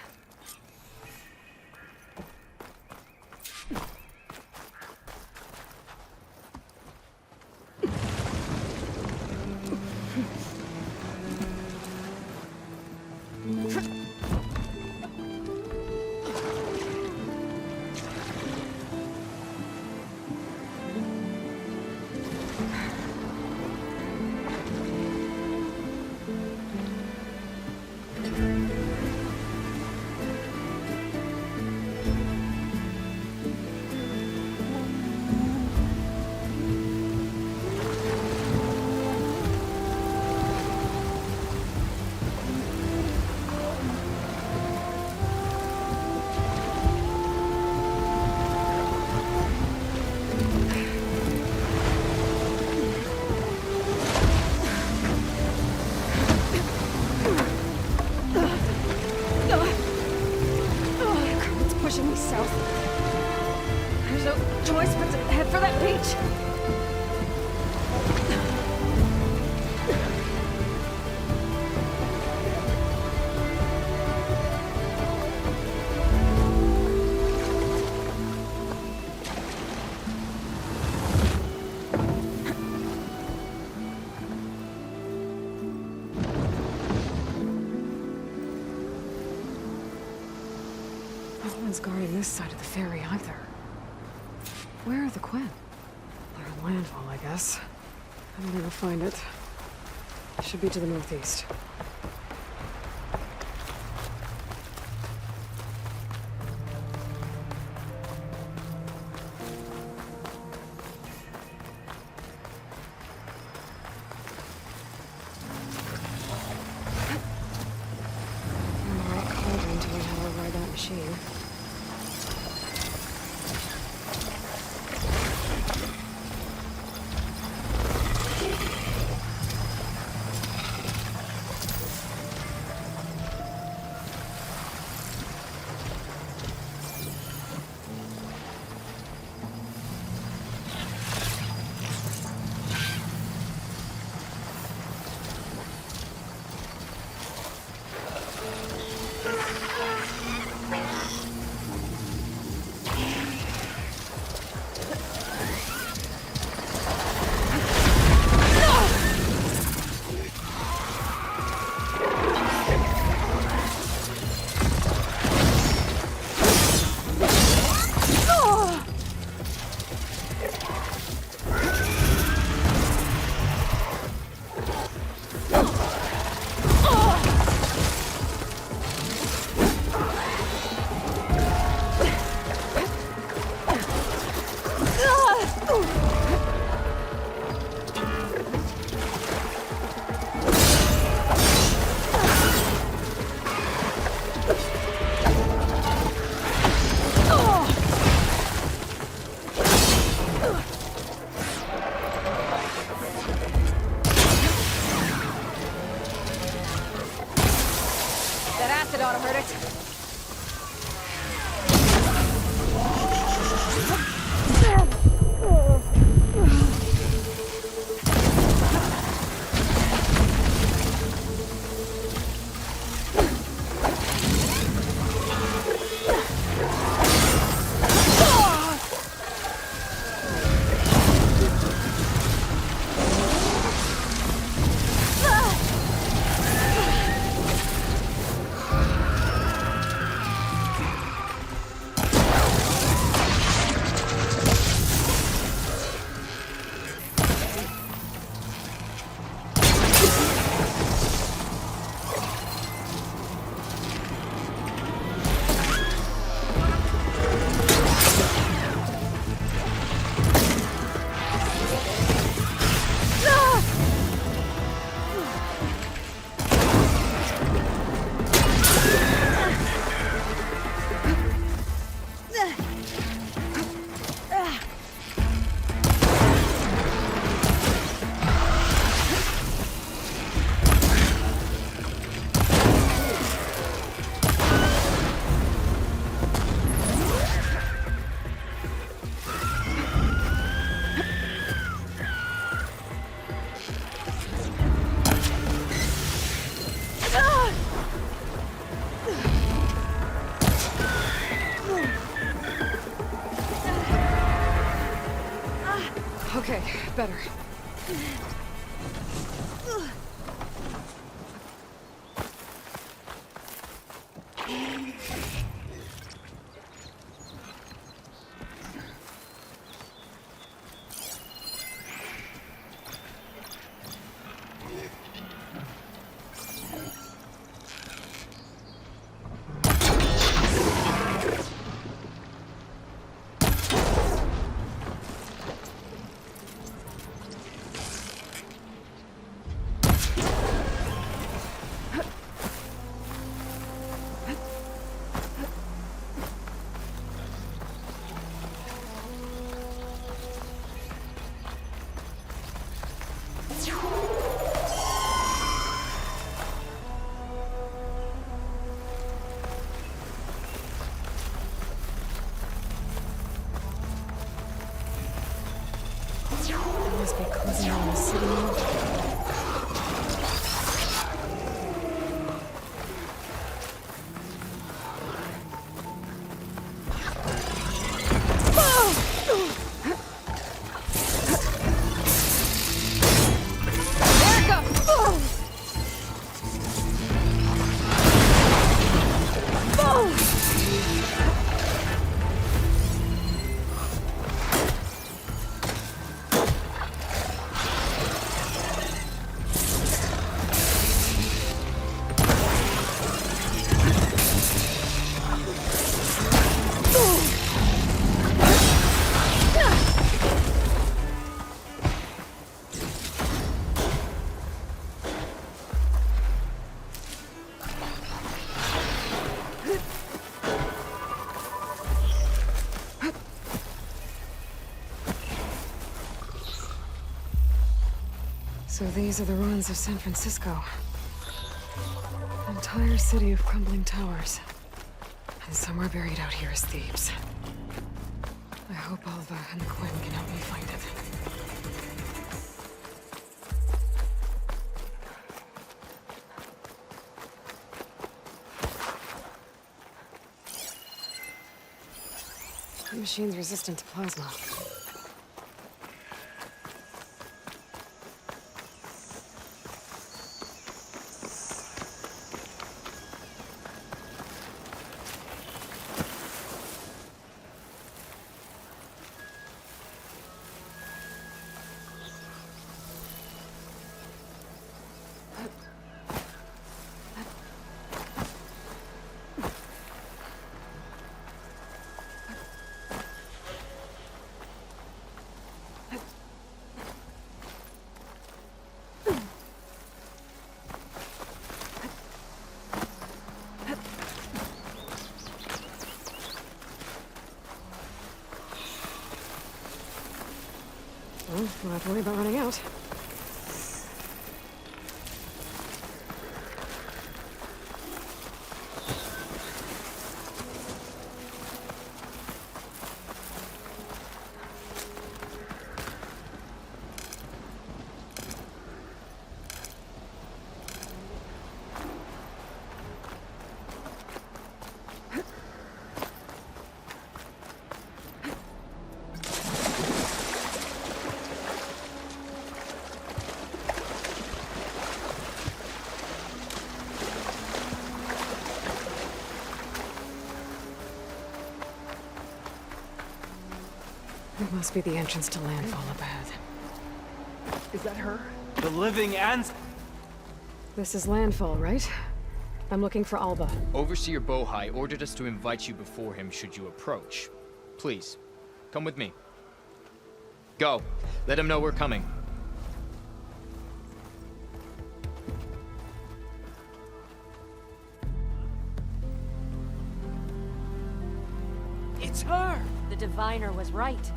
No one's guarding this side of the ferry either. Where are the Quinn? They're on landfall, I guess. I don't ever find it. Should be to the northeast. Okay, better. Must be closing on the city. So these are the ruins of San Francisco. An entire city of crumbling towers. And somewhere buried out here is Thebes. I hope Alva and Quinn can help me find it. The machine's resistant to plasma. Well, don't have to worry about running out. That must be the entrance to landfall up ahead. Is that her? The living and... This is landfall, right? I'm looking for Alba. Overseer Bohai ordered us to invite you before him should you approach. Please, come with me. Go. Let him know we're coming. It's her! The diviner was right.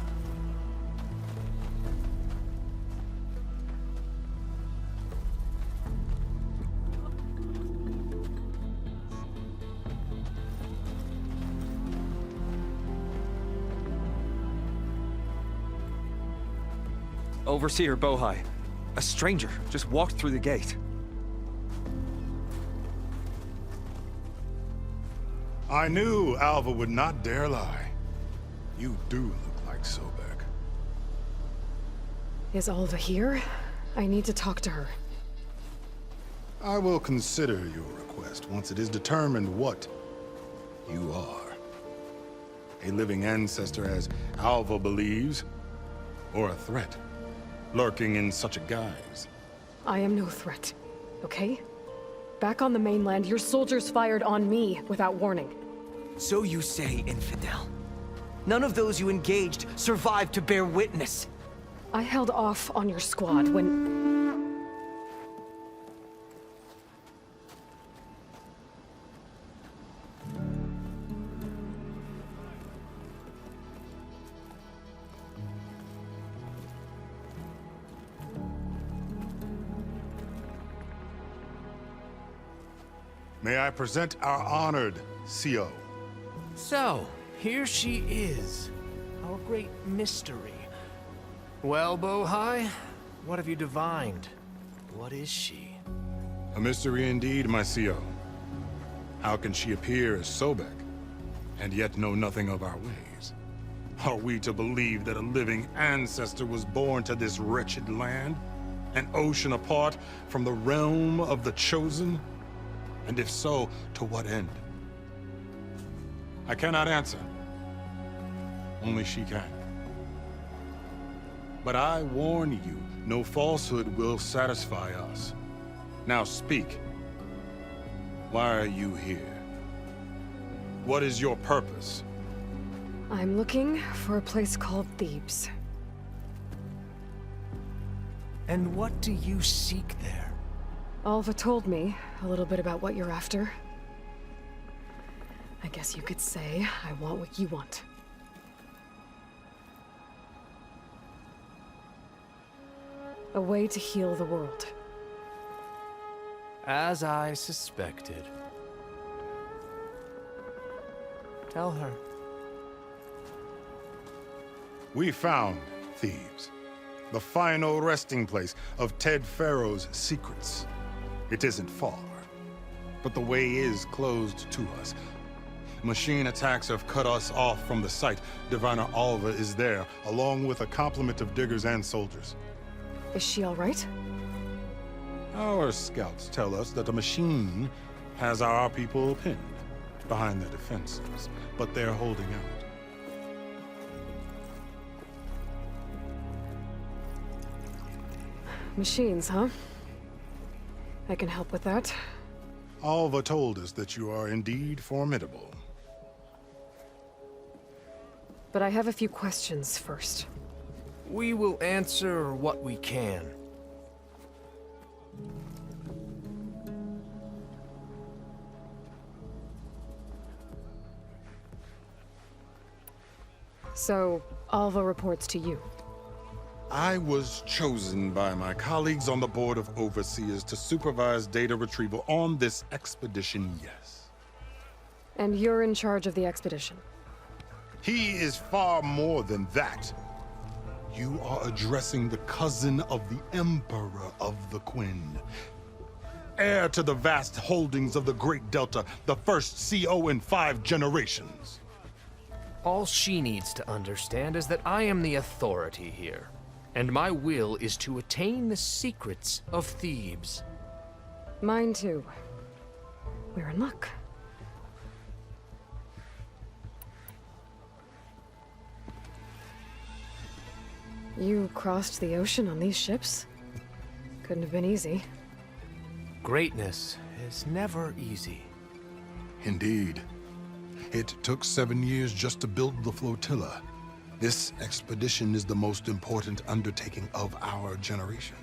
Overseer Bohai. A stranger just walked through the gate. I knew Alva would not dare lie. You do look like Sobek. Is Alva here? I need to talk to her. I will consider your request once it is determined what you are. A living ancestor, as Alva believes, or a threat, lurking in such a guise. I am no threat, okay? Back on the mainland, your soldiers fired on me without warning. So you say, infidel. None of those you engaged survived to bear witness. I held off on your squad when... May I present our honored CO. So, here she is. Our great mystery. Well, Bohai, what have you divined? What is she? A mystery indeed, my CO. How can she appear as Sobek, and yet know nothing of our ways? Are we to believe that a living ancestor was born to this wretched land? An ocean apart from the realm of the Chosen? And if so, to what end? I cannot answer. Only she can. But I warn you, no falsehood will satisfy us. Now speak. Why are you here? What is your purpose? I'm looking for a place called Thebes. And what do you seek there? Alva told me a little bit about what you're after. I guess you could say I want what you want. A way to heal the world. As I suspected. Tell her. We found Thebes, the final resting place of Ted Pharaoh's secrets. It isn't far, but the way is closed to us. Machine attacks have cut us off from the site. Diviner Alva is there, along with a complement of diggers and soldiers. Is she all right? Our scouts tell us that a machine has our people pinned behind their defenses, but they're holding out. Machines, huh? I can help with that. Alva told us that you are indeed formidable. But I have a few questions first. We will answer what we can. So, Alva reports to you. I was chosen by my colleagues on the Board of Overseers to supervise data retrieval on this expedition, yes. And you're in charge of the expedition? He is far more than that. You are addressing the cousin of the Emperor of the Quinn. Heir to the vast holdings of the Great Delta, the first CO in 5 generations. All she needs to understand is that I am the authority here, and my will is to attain the secrets of Thebes. Mine too. We're in luck. You crossed the ocean on these ships? Couldn't have been easy. Greatness is never easy. Indeed. It took 7 years just to build the flotilla. This expedition is the most important undertaking of our generation.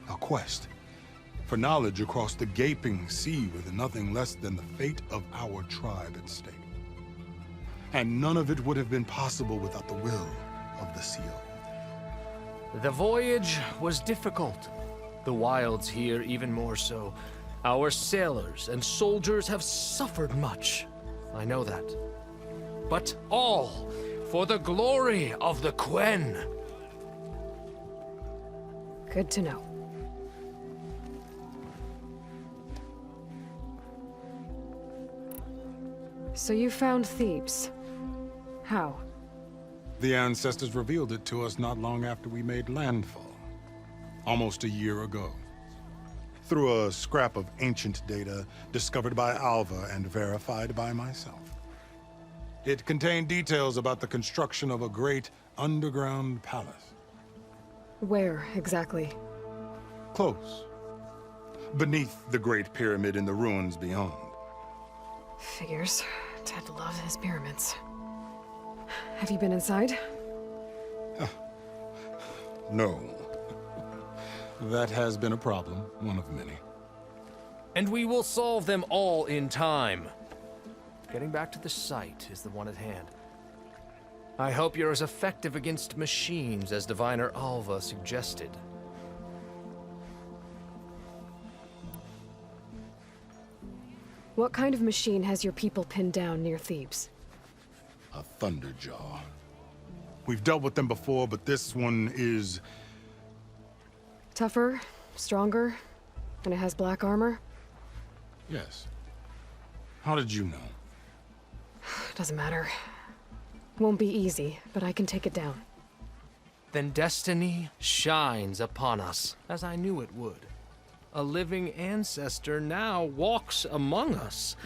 A quest for knowledge across the gaping sea with nothing less than the fate of our tribe at stake. And none of it would have been possible without the will of the CO. The voyage was difficult. The wilds here even more so. Our sailors and soldiers have suffered much. I know that. But all for the glory of the Quen. Good to know. So you found Thebes. How? The ancestors revealed it to us not long after we made landfall. Almost a year ago. Through a scrap of ancient data discovered by Alva and verified by myself. It contained details about the construction of a great underground palace. Where, exactly? Close. Beneath the Great Pyramid in the ruins beyond. Figures. Ted loves his pyramids. Have you been inside? No. That has been a problem, one of many. And we will solve them all in time. Getting back to the site is the one at hand. I hope you're as effective against machines as Diviner Alva suggested. What kind of machine has your people pinned down near Thebes? A Thunderjaw. We've dealt with them before, but this one is... Tougher, stronger, and it has black armor? Yes. How did you know? Doesn't matter. Won't be easy, but I can take it down. Then destiny shines upon us, as I knew it would. A living ancestor now walks among us.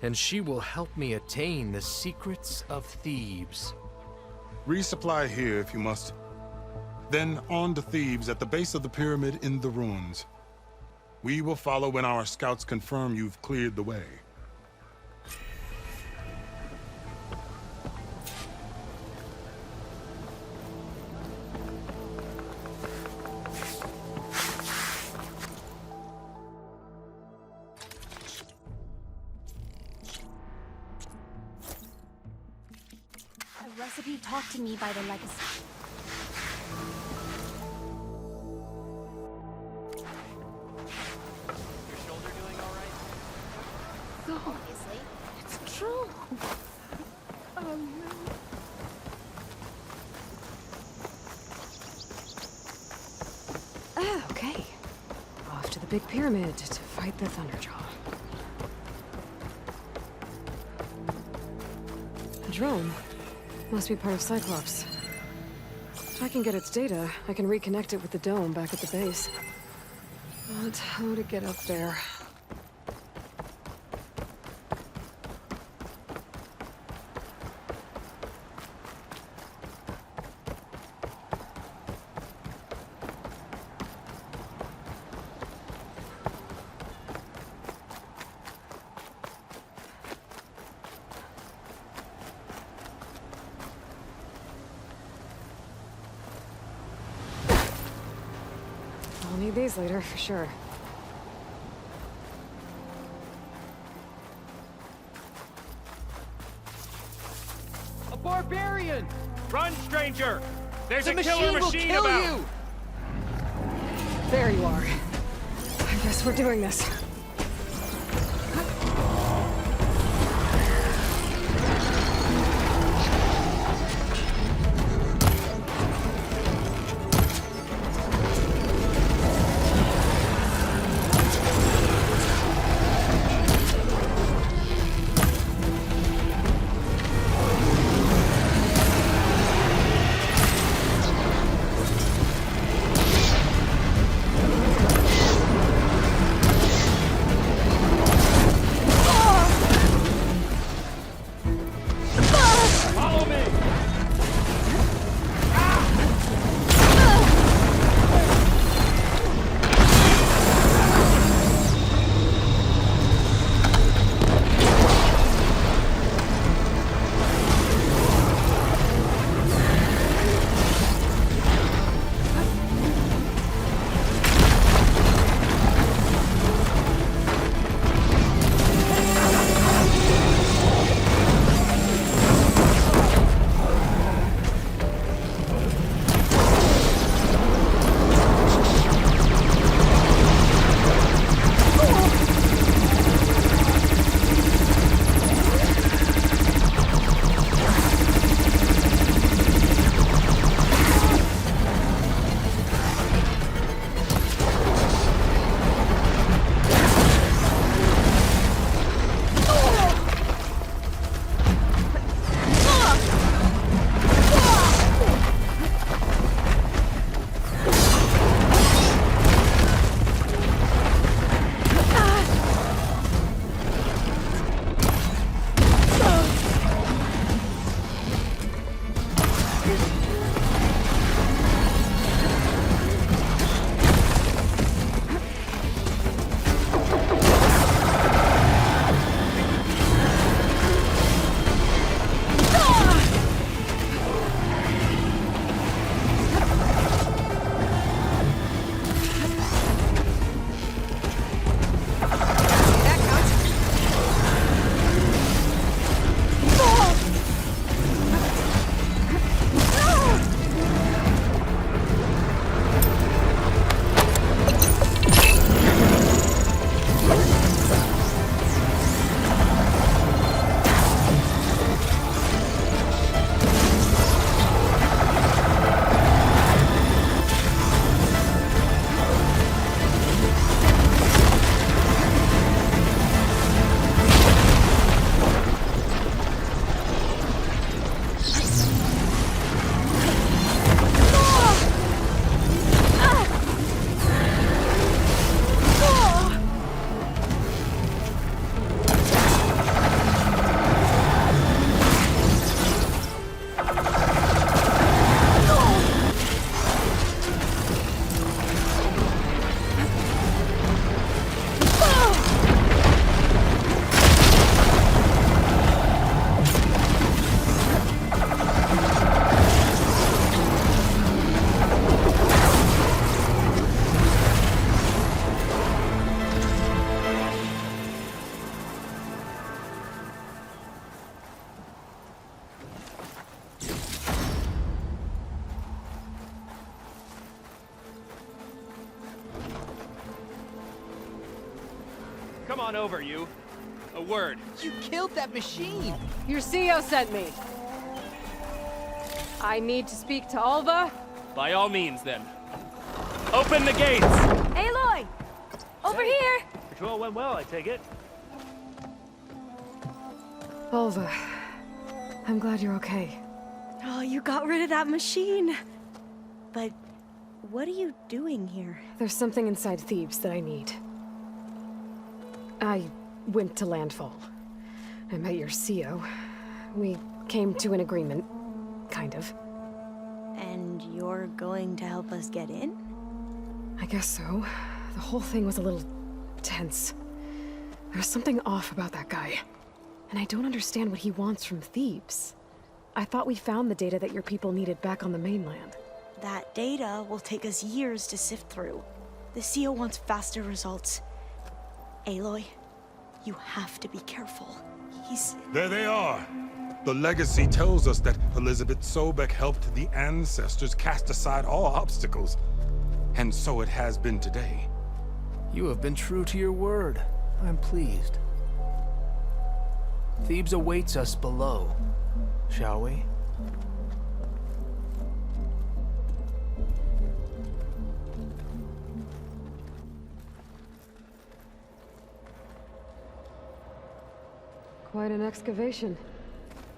And she will help me attain the secrets of Thebes. Resupply here if you must. Then on to Thebes at the base of the pyramid in the ruins. We will follow when our scouts confirm you've cleared the way. A recipe taught to me by the legacy. obviously. It's true. Oh no. Ah, okay. Off to the big pyramid to fight the Thunderjaw. A drone. Must be part of Cyclops. If I can get its data, I can reconnect it with the dome back at the base. But how to get up there? I'll need these later, for sure. A barbarian! Run, stranger! There's The a killer machine will machine kill about! you! There you are. I guess we're doing this. Come on over, you. A word. You killed that machine! Your CEO sent me. I need to speak to Alva. By all means, then. Open the gates! Aloy! Over here! Patrol went well, I take it. Alva, I'm glad you're okay. Oh, you got rid of that machine. But what are you doing here? There's something inside Thebes that I need. I went to landfall. I met your CEO. We came to an agreement, kind of. And you're going to help us get in? I guess so. The whole thing was a little tense. There's something off about that guy. And I don't understand what he wants from Thebes. I thought we found the data that your people needed back on the mainland. That data will take us years to sift through. The CEO wants faster results. Aloy, you have to be careful. He's... There they are! The legacy tells us that Elizabeth Sobek helped the ancestors cast aside all obstacles. And so it has been today. You have been true to your word. I'm pleased. Thebes awaits us below. Shall we? Quite an excavation.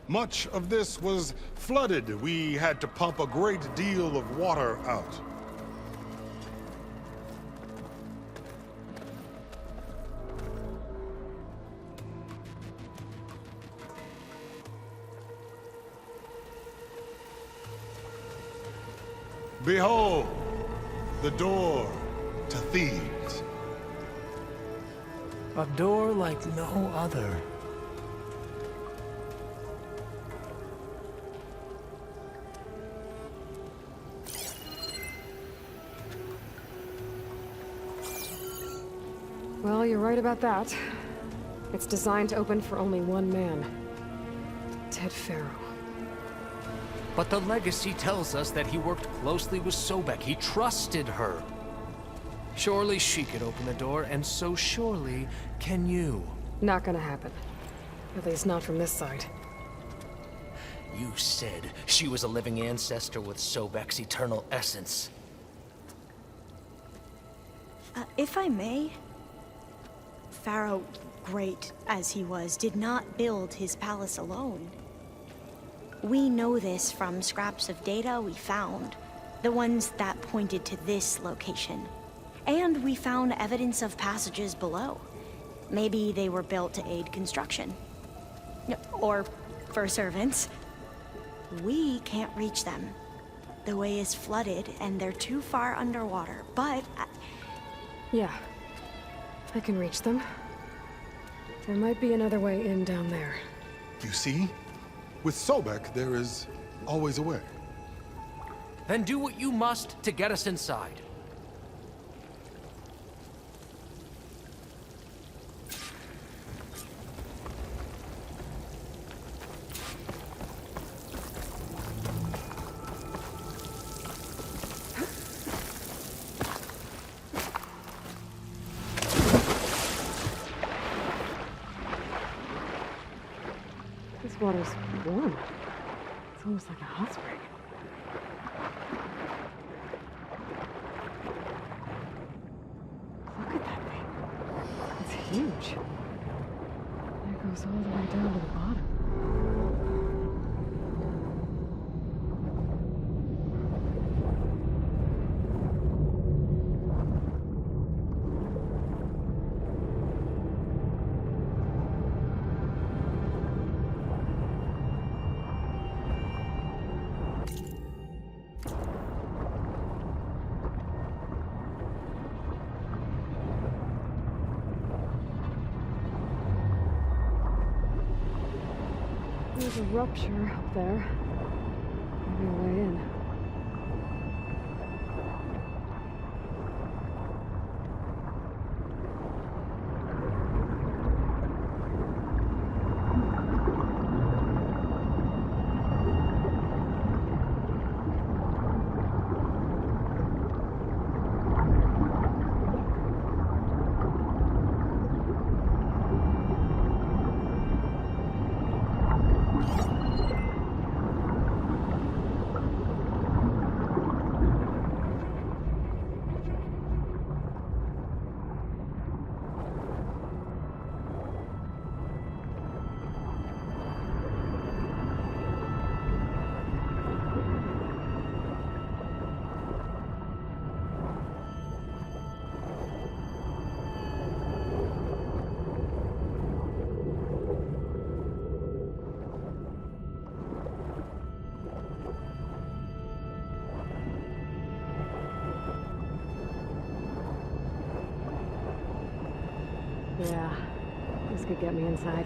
Much of this was flooded. We had to pump a great deal of water out. Behold, the door to Thebes. A door like no other. Well, you're right about that. It's designed to open for only one man. Ted Pharaoh. But the legacy tells us that he worked closely with Sobek. He trusted her. Surely she could open the door, and so surely can you. Not gonna happen. At least not from this side. You said she was a living ancestor with Sobek's eternal essence. If I may, Pharaoh, great as he was, did not build his palace alone. We know this from scraps of data we found, the ones that pointed to this location. And we found evidence of passages below. Maybe they were built to aid construction. Or for servants. We can't reach them. The way is flooded and they're too far underwater, but... Yeah. I can reach them. There might be another way in down there. You see? With Sobek, there is always a way. Then do what you must to get us inside. This water's warm. It's almost like a hot spring. Look at that thing. It's huge. It goes all the way down to the bottom. There's a rupture up there. Maybe a way in. could get me inside.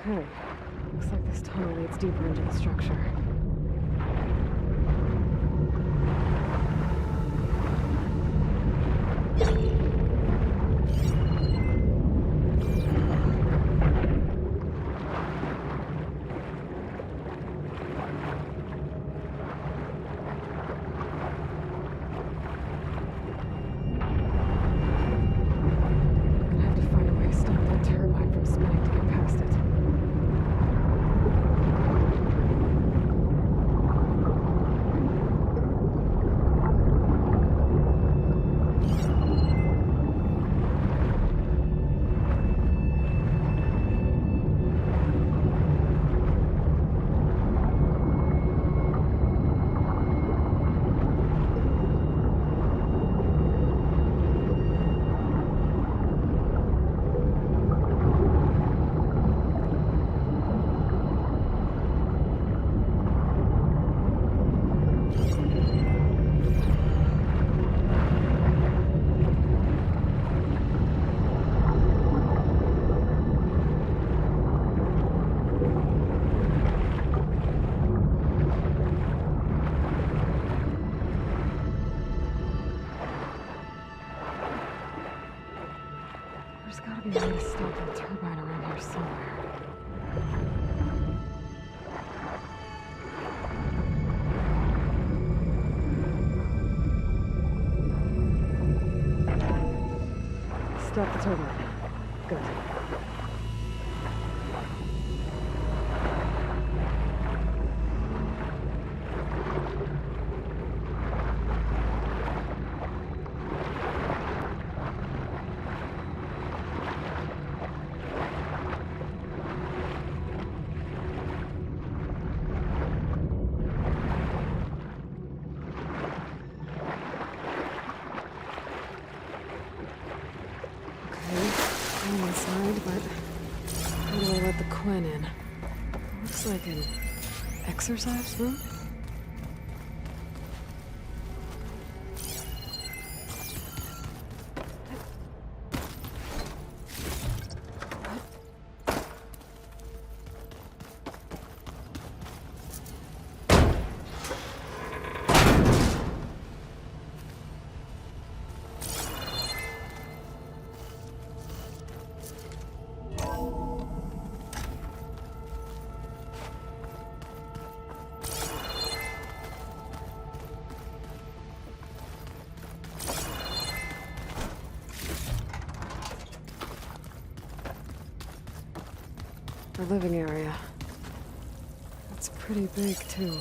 Okay, looks like this tunnel leads deeper into the structure. There's gotta be a way to stop that turbine around here somewhere. Stop the turbine. Good. I'm inside, but how do I let the Quen in? Looks like an exercise room? The living area. It's pretty big, too.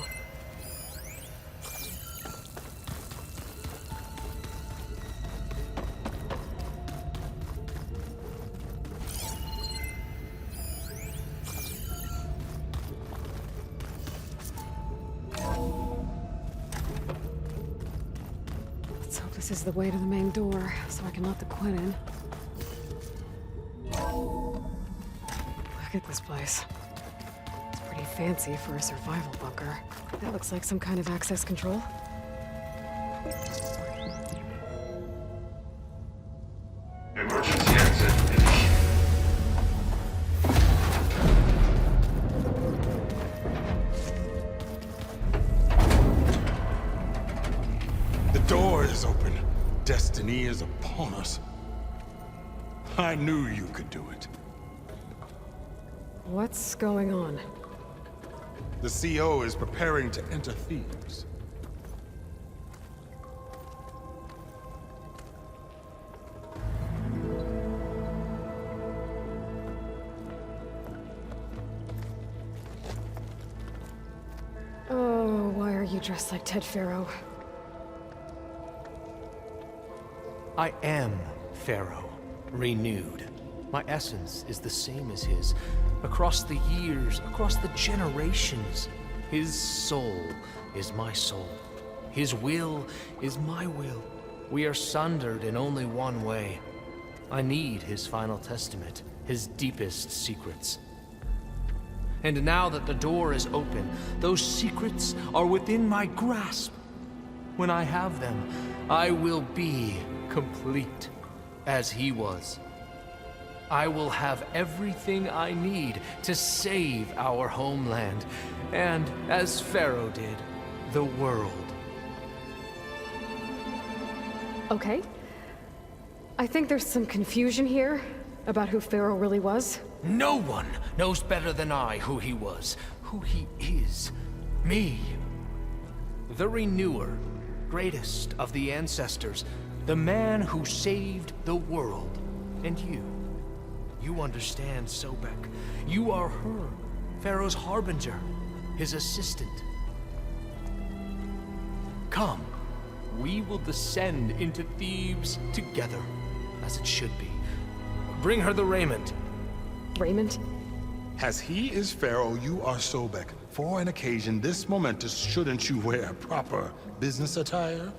Let's hope this is the way to the main door, so I can let the Quen in. Look at this place. It's pretty fancy for a survival bunker. That looks like some kind of access control. Emergency exit initiated. The door is open. Destiny is upon us. I knew you could do it. What's going on? The CO is preparing to enter Thebes. are you dressed like Ted Pharaoh? I am Pharaoh, renewed. My essence is the same as his. Across the years, across the generations, his soul is my soul. His will is my will. We are sundered in only one way. I need his final testament, his deepest secrets. And now that the door is open, those secrets are within my grasp. When I have them, I will be complete, as he was. I will have everything I need to save our homeland, and, as Pharaoh did, the world. Okay. I think there's some confusion here about who Pharaoh really was. No one knows better than I who he was, who he is. Me. The Renewer, greatest of the ancestors, the man who saved the world. And you. You understand, Sobek. You are her, Pharaoh's harbinger, his assistant. Come, we will descend into Thebes together, as it should be. Bring her the raiment. Raiment? As he is Pharaoh, you are Sobek. For an occasion this momentous, shouldn't you wear proper business attire?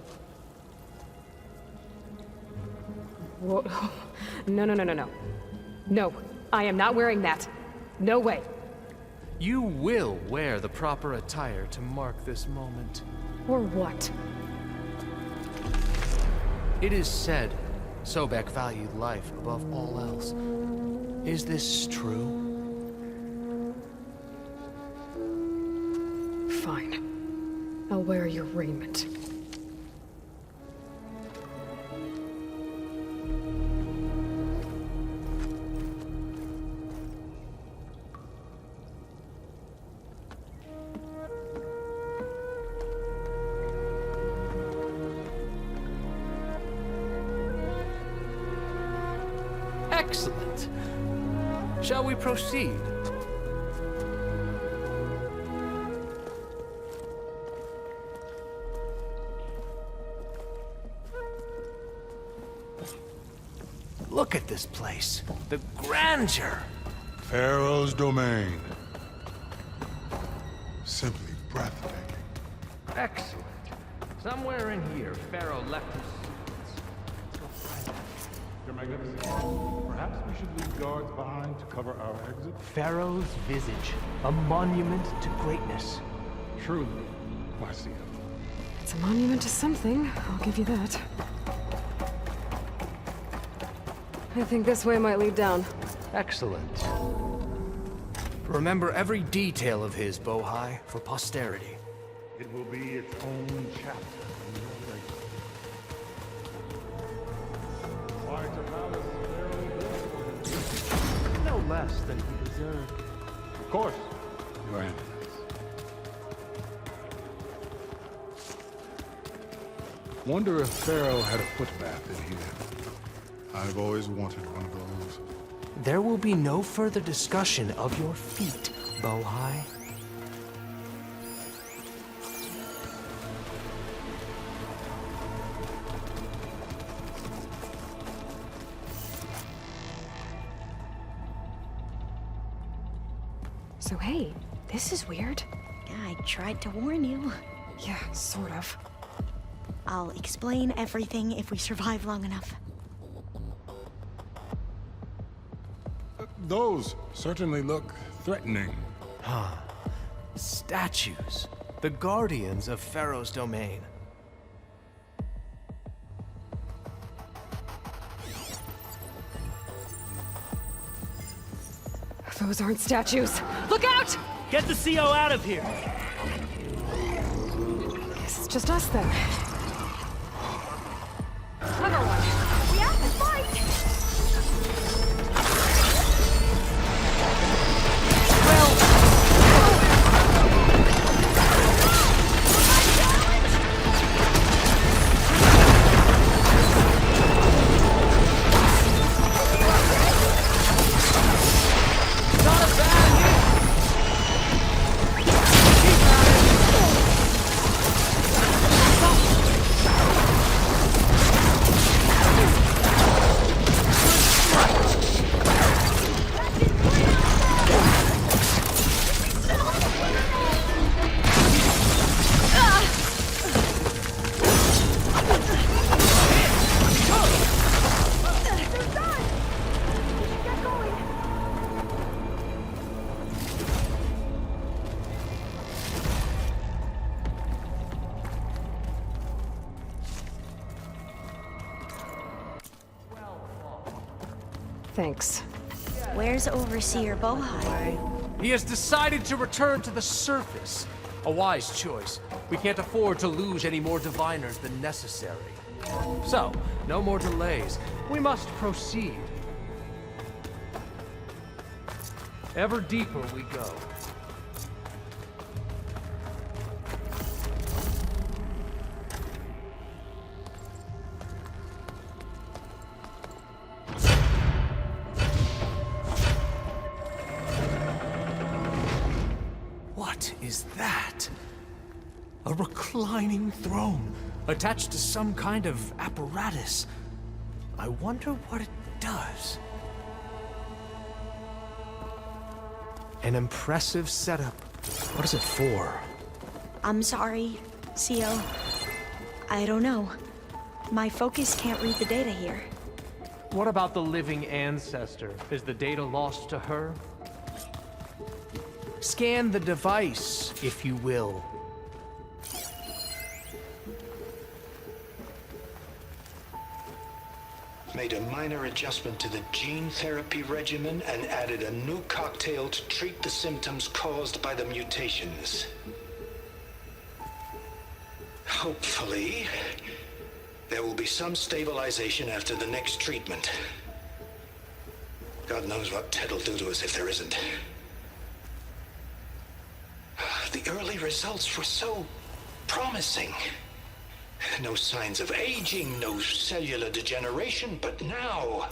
Whoa. No. No, I am not wearing that. No way. You will wear the proper attire to mark this moment. Or what? It is said Sobek valued life above all else. Is this true? Fine. I'll wear your raiment. Excellent. Shall we proceed? Look at this place. The grandeur. Pharaoh's domain. Simply breathtaking. Excellent. Somewhere in here, Pharaoh left his... Your Magnificence, perhaps we should leave guards behind to cover our exit? Pharaoh's visage, a monument to greatness. Truly, Marcia. It's a monument to something, I'll give you that. I think this way might lead down. Excellent. Remember every detail of his, Bohai, for posterity. It will be its own chapter in your legacy. Quite a palace fairly built for him. No less than he deserved. Of course, Your Eminence. Wonder if Pharaoh had a footbath in here. I've always wanted one of those. There will be no further discussion of your feet, Bohai. So hey, this is weird. I tried to warn you. Yeah, sort of. I'll explain everything if we survive long enough. Those certainly look threatening. Huh. Statues. The guardians of Pharaoh's domain. Those aren't statues. Look out! Get the CO out of here! Guess it's just us then. Clever one. We have to fight! Thanks. Where's Overseer Bohai? He has decided to return to the surface. A wise choice. We can't afford to lose any more diviners than necessary. So, no more delays. We must proceed. Ever deeper we go. What is that? A reclining throne, attached to some kind of apparatus. I wonder what it does. An impressive setup. What is it for? I'm sorry, CO. I don't know. My focus can't read the data here. What about the living ancestor? Is the data lost to her? Scan the device, if you will. Made a minor adjustment to the gene therapy regimen and added a new cocktail to treat the symptoms caused by the mutations. Hopefully, there will be some stabilization after the next treatment. God knows what Ted will do to us if there isn't. The early results were so promising. No signs of aging, no cellular degeneration, but now...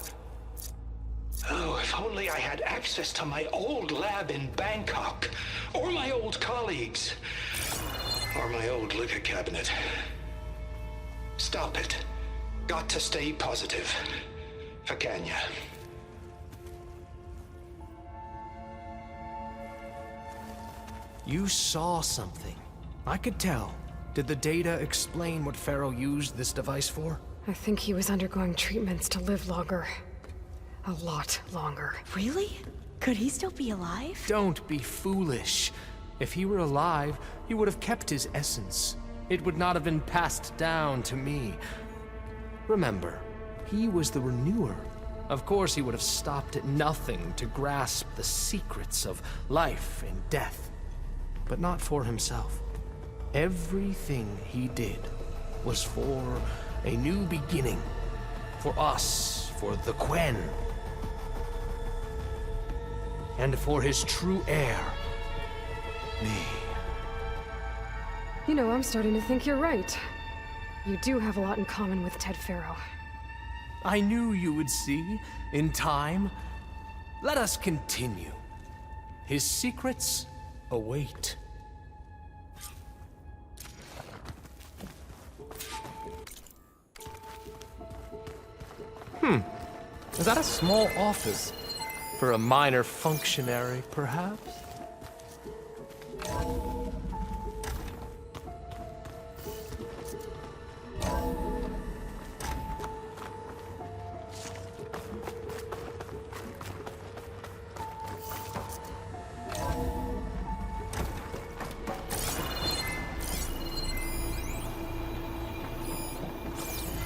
Oh, if only I had access to my old lab in Bangkok, or my old colleagues, or my old liquor cabinet. Stop it. Got to stay positive. For Kenya. You saw something. I could tell. Did the data explain what Pharaoh used this device for? I think he was undergoing treatments to live longer. A lot longer. Really? Could he still be alive? Don't be foolish. If he were alive, he would have kept his essence. It would not have been passed down to me. Remember, he was the renewer. Of course he would have stopped at nothing to grasp the secrets of life and death. But not for himself. Everything he did was for a new beginning. For us, for the Quen. And for his true heir, me. You know, I'm starting to think you're right. You do have a lot in common with Ted Pharaoh. I knew you would see, in time. Let us continue. His secrets await. Is that a small office? For a minor functionary, perhaps?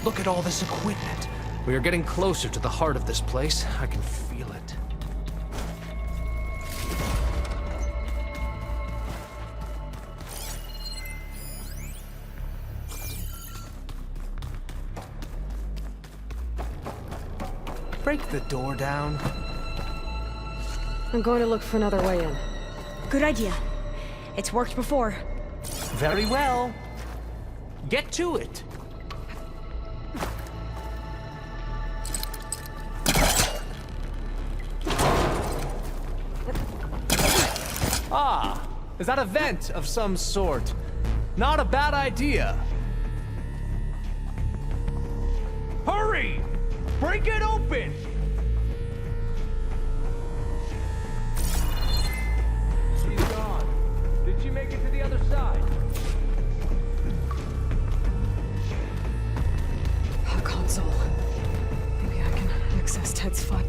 Look at all this equipment. We are getting closer to the heart of this place. I can feel it. Break the door down. I'm going to look for another way in. Good idea. It's worked before. Very well. Get to it. Ah, is that a vent of some sort? Not a bad idea. Hurry! Break it open! She's gone. Did she make it to the other side? A console. Maybe I can access Ted's file.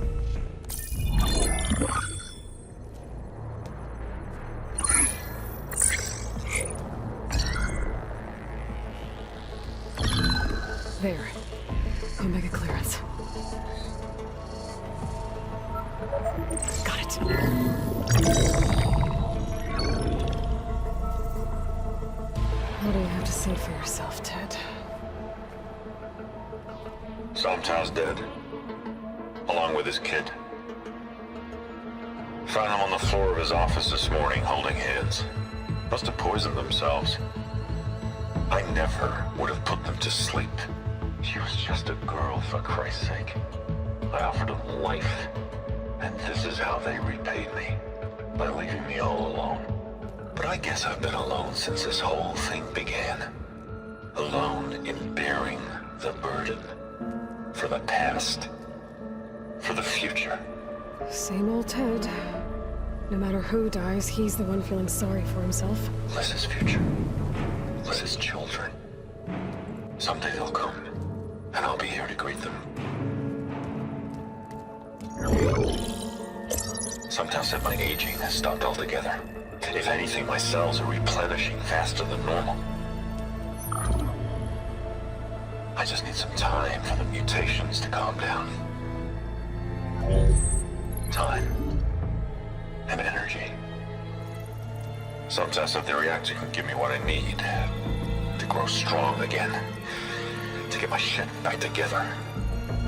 There. Omega clearance. What do you have to say for yourself, Ted? Sometimes dead. Along with his kid. Found him on the floor of his office this morning, holding hands. Must have poisoned themselves. I never would have put them to sleep. She was just a girl, for Christ's sake. I offered them life. And this is how they repaid me. By leaving me all alone. But I guess I've been alone since this whole thing began. Alone in bearing the burden. For the past. For the future. Same old Ted. No matter who dies, he's the one feeling sorry for himself. Liz's future. Liz's children. Someday they'll come. And I'll be here to greet them. Sometimes that my aging has stopped altogether. If anything, my cells are replenishing faster than normal. I just need some time for the mutations to calm down. Time. And energy. Some test of the reactor can give me what I need to grow strong again. To get my shit back together.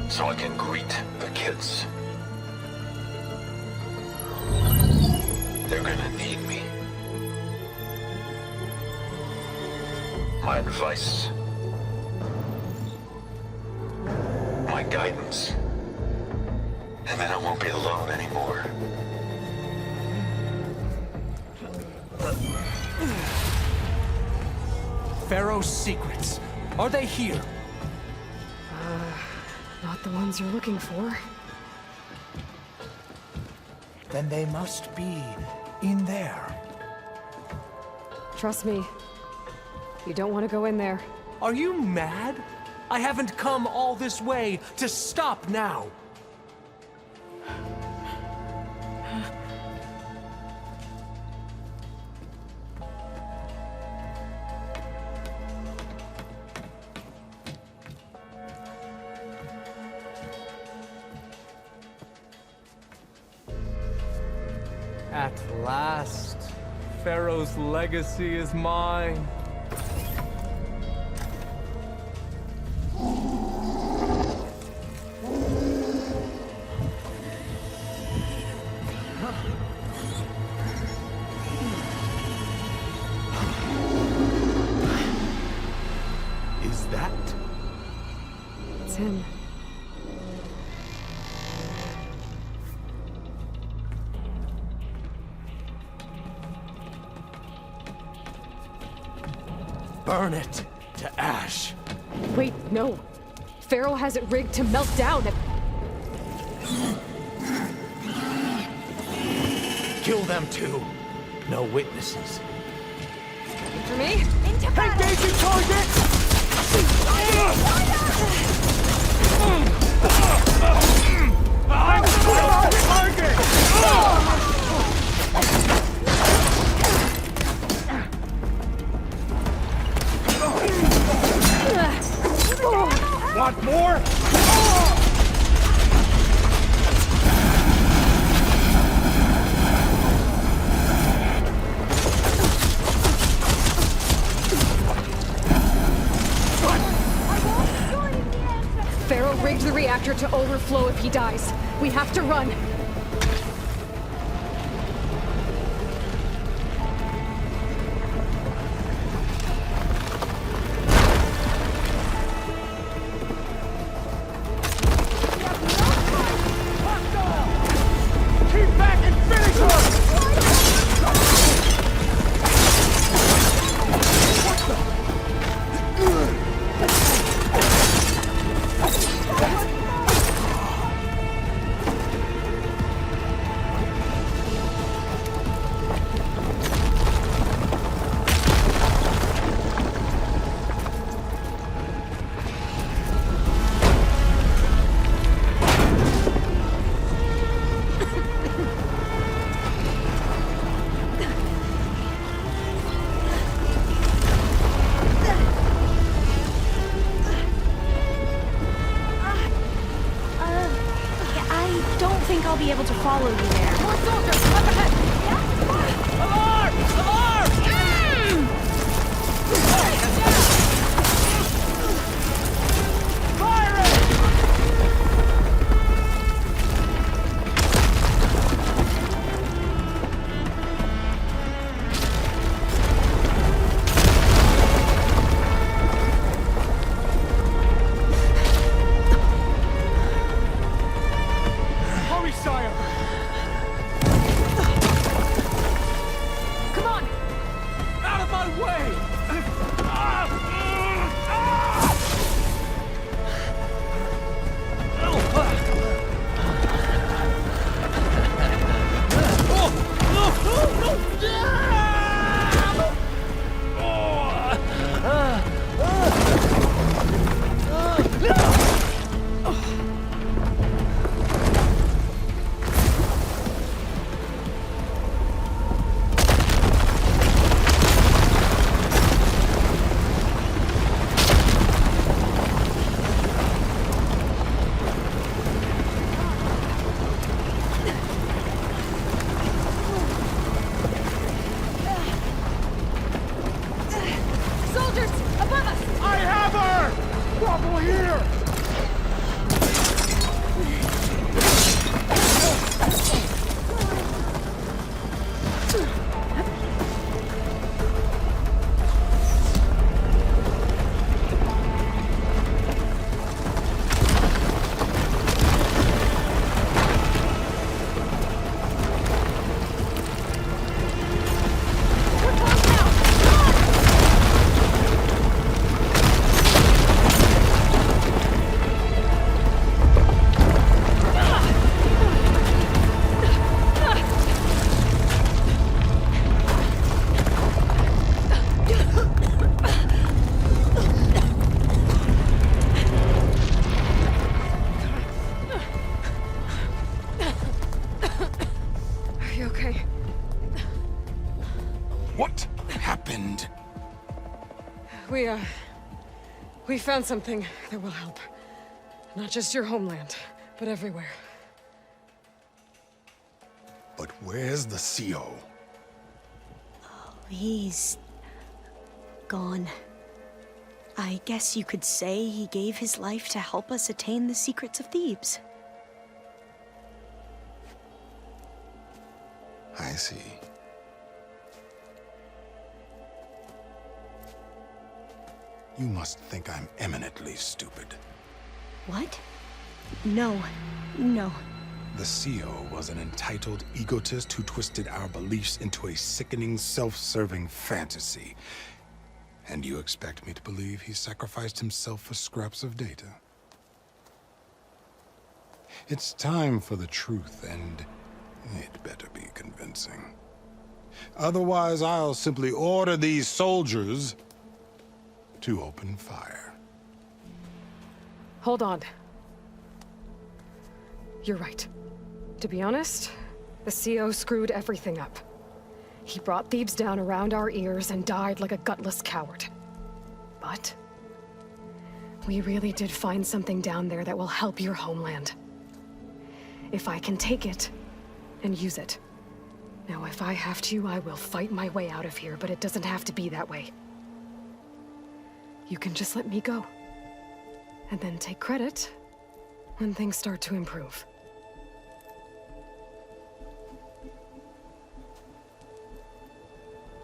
So I can greet the kids. They're gonna need me. My advice. My guidance. And then I won't be alone anymore. Pharaoh's secrets. Are they here? Not the ones you're looking for. Then they must be in there. Trust me. You don't want to go in there. Are you mad? I haven't come all this way to stop now. At last, Pharaoh's legacy is mine. Is that? It's him. Burn it to ash. Wait, no. Pharaoh has it rigged to melt down. Kill them too. No witnesses. For me? Engaging target! Want more? Pharaoh rigged the reactor to overflow if he dies. We have to run. I don't think I'll be able to follow you there. More soldiers! trouble here! We found something that will help. Not just your homeland, but everywhere. But where's the CO? He's gone. I guess you could say he gave his life to help us attain the secrets of Thebes. I see. You must think I'm eminently stupid. What? No. No. The CO was an entitled egotist who twisted our beliefs into a sickening, self-serving fantasy. And you expect me to believe he sacrificed himself for scraps of data? It's time for the truth, and it better be convincing. Otherwise, I'll simply order these soldiers to open fire. Hold on. You're right. To be honest, the CO screwed everything up. He brought Thebes down around our ears and died like a gutless coward. But we really did find something down there that will help your homeland. If I can take it and use it. Now, if I have to, I will fight my way out of here, but it doesn't have to be that way. You can just let me go. And then take credit when things start to improve.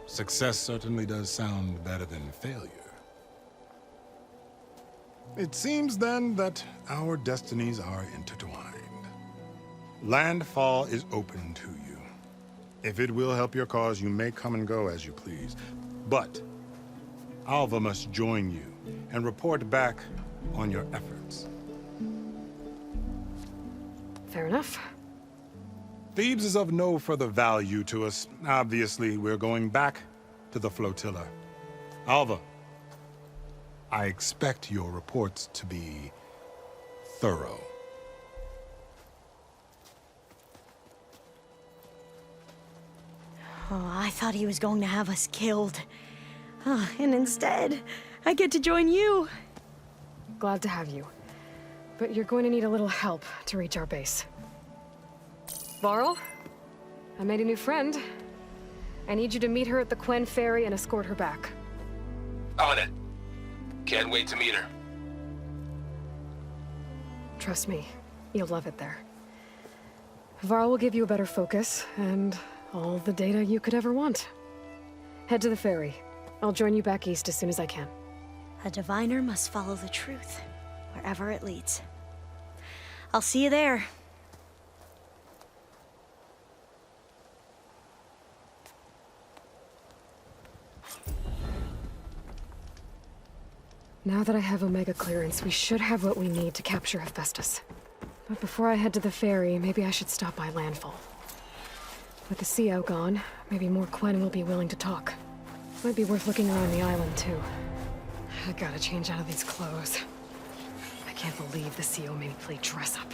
Success certainly does sound better than failure. It seems then that our destinies are intertwined. Landfall is open to you. If it will help your cause, you may come and go as you please. But Alva must join you and report back on your efforts. Fair enough. Thebes is of no further value to us. Obviously, we're going back to the flotilla. Alva, I expect your reports to be thorough. Oh, I thought he was going to have us killed. And instead, I get to join you. Glad to have you. But you're going to need a little help to reach our base. Varl, I made a new friend. I need you to meet her at the Quen Ferry and escort her back. On it. Can't wait to meet her. Trust me, you'll love it there. Varl will give you a better focus, and all the data you could ever want. Head to the ferry. I'll join you back east as soon as I can. A diviner must follow the truth, wherever it leads. I'll see you there. Now that I have Omega clearance, we should have what we need to capture Hephaestus. But before I head to the ferry, maybe I should stop by Landfall. With the CO gone, maybe more Quen will be willing to talk. Might be worth looking around the island, too. I gotta change out of these clothes. I can't believe the CO made me play dress up.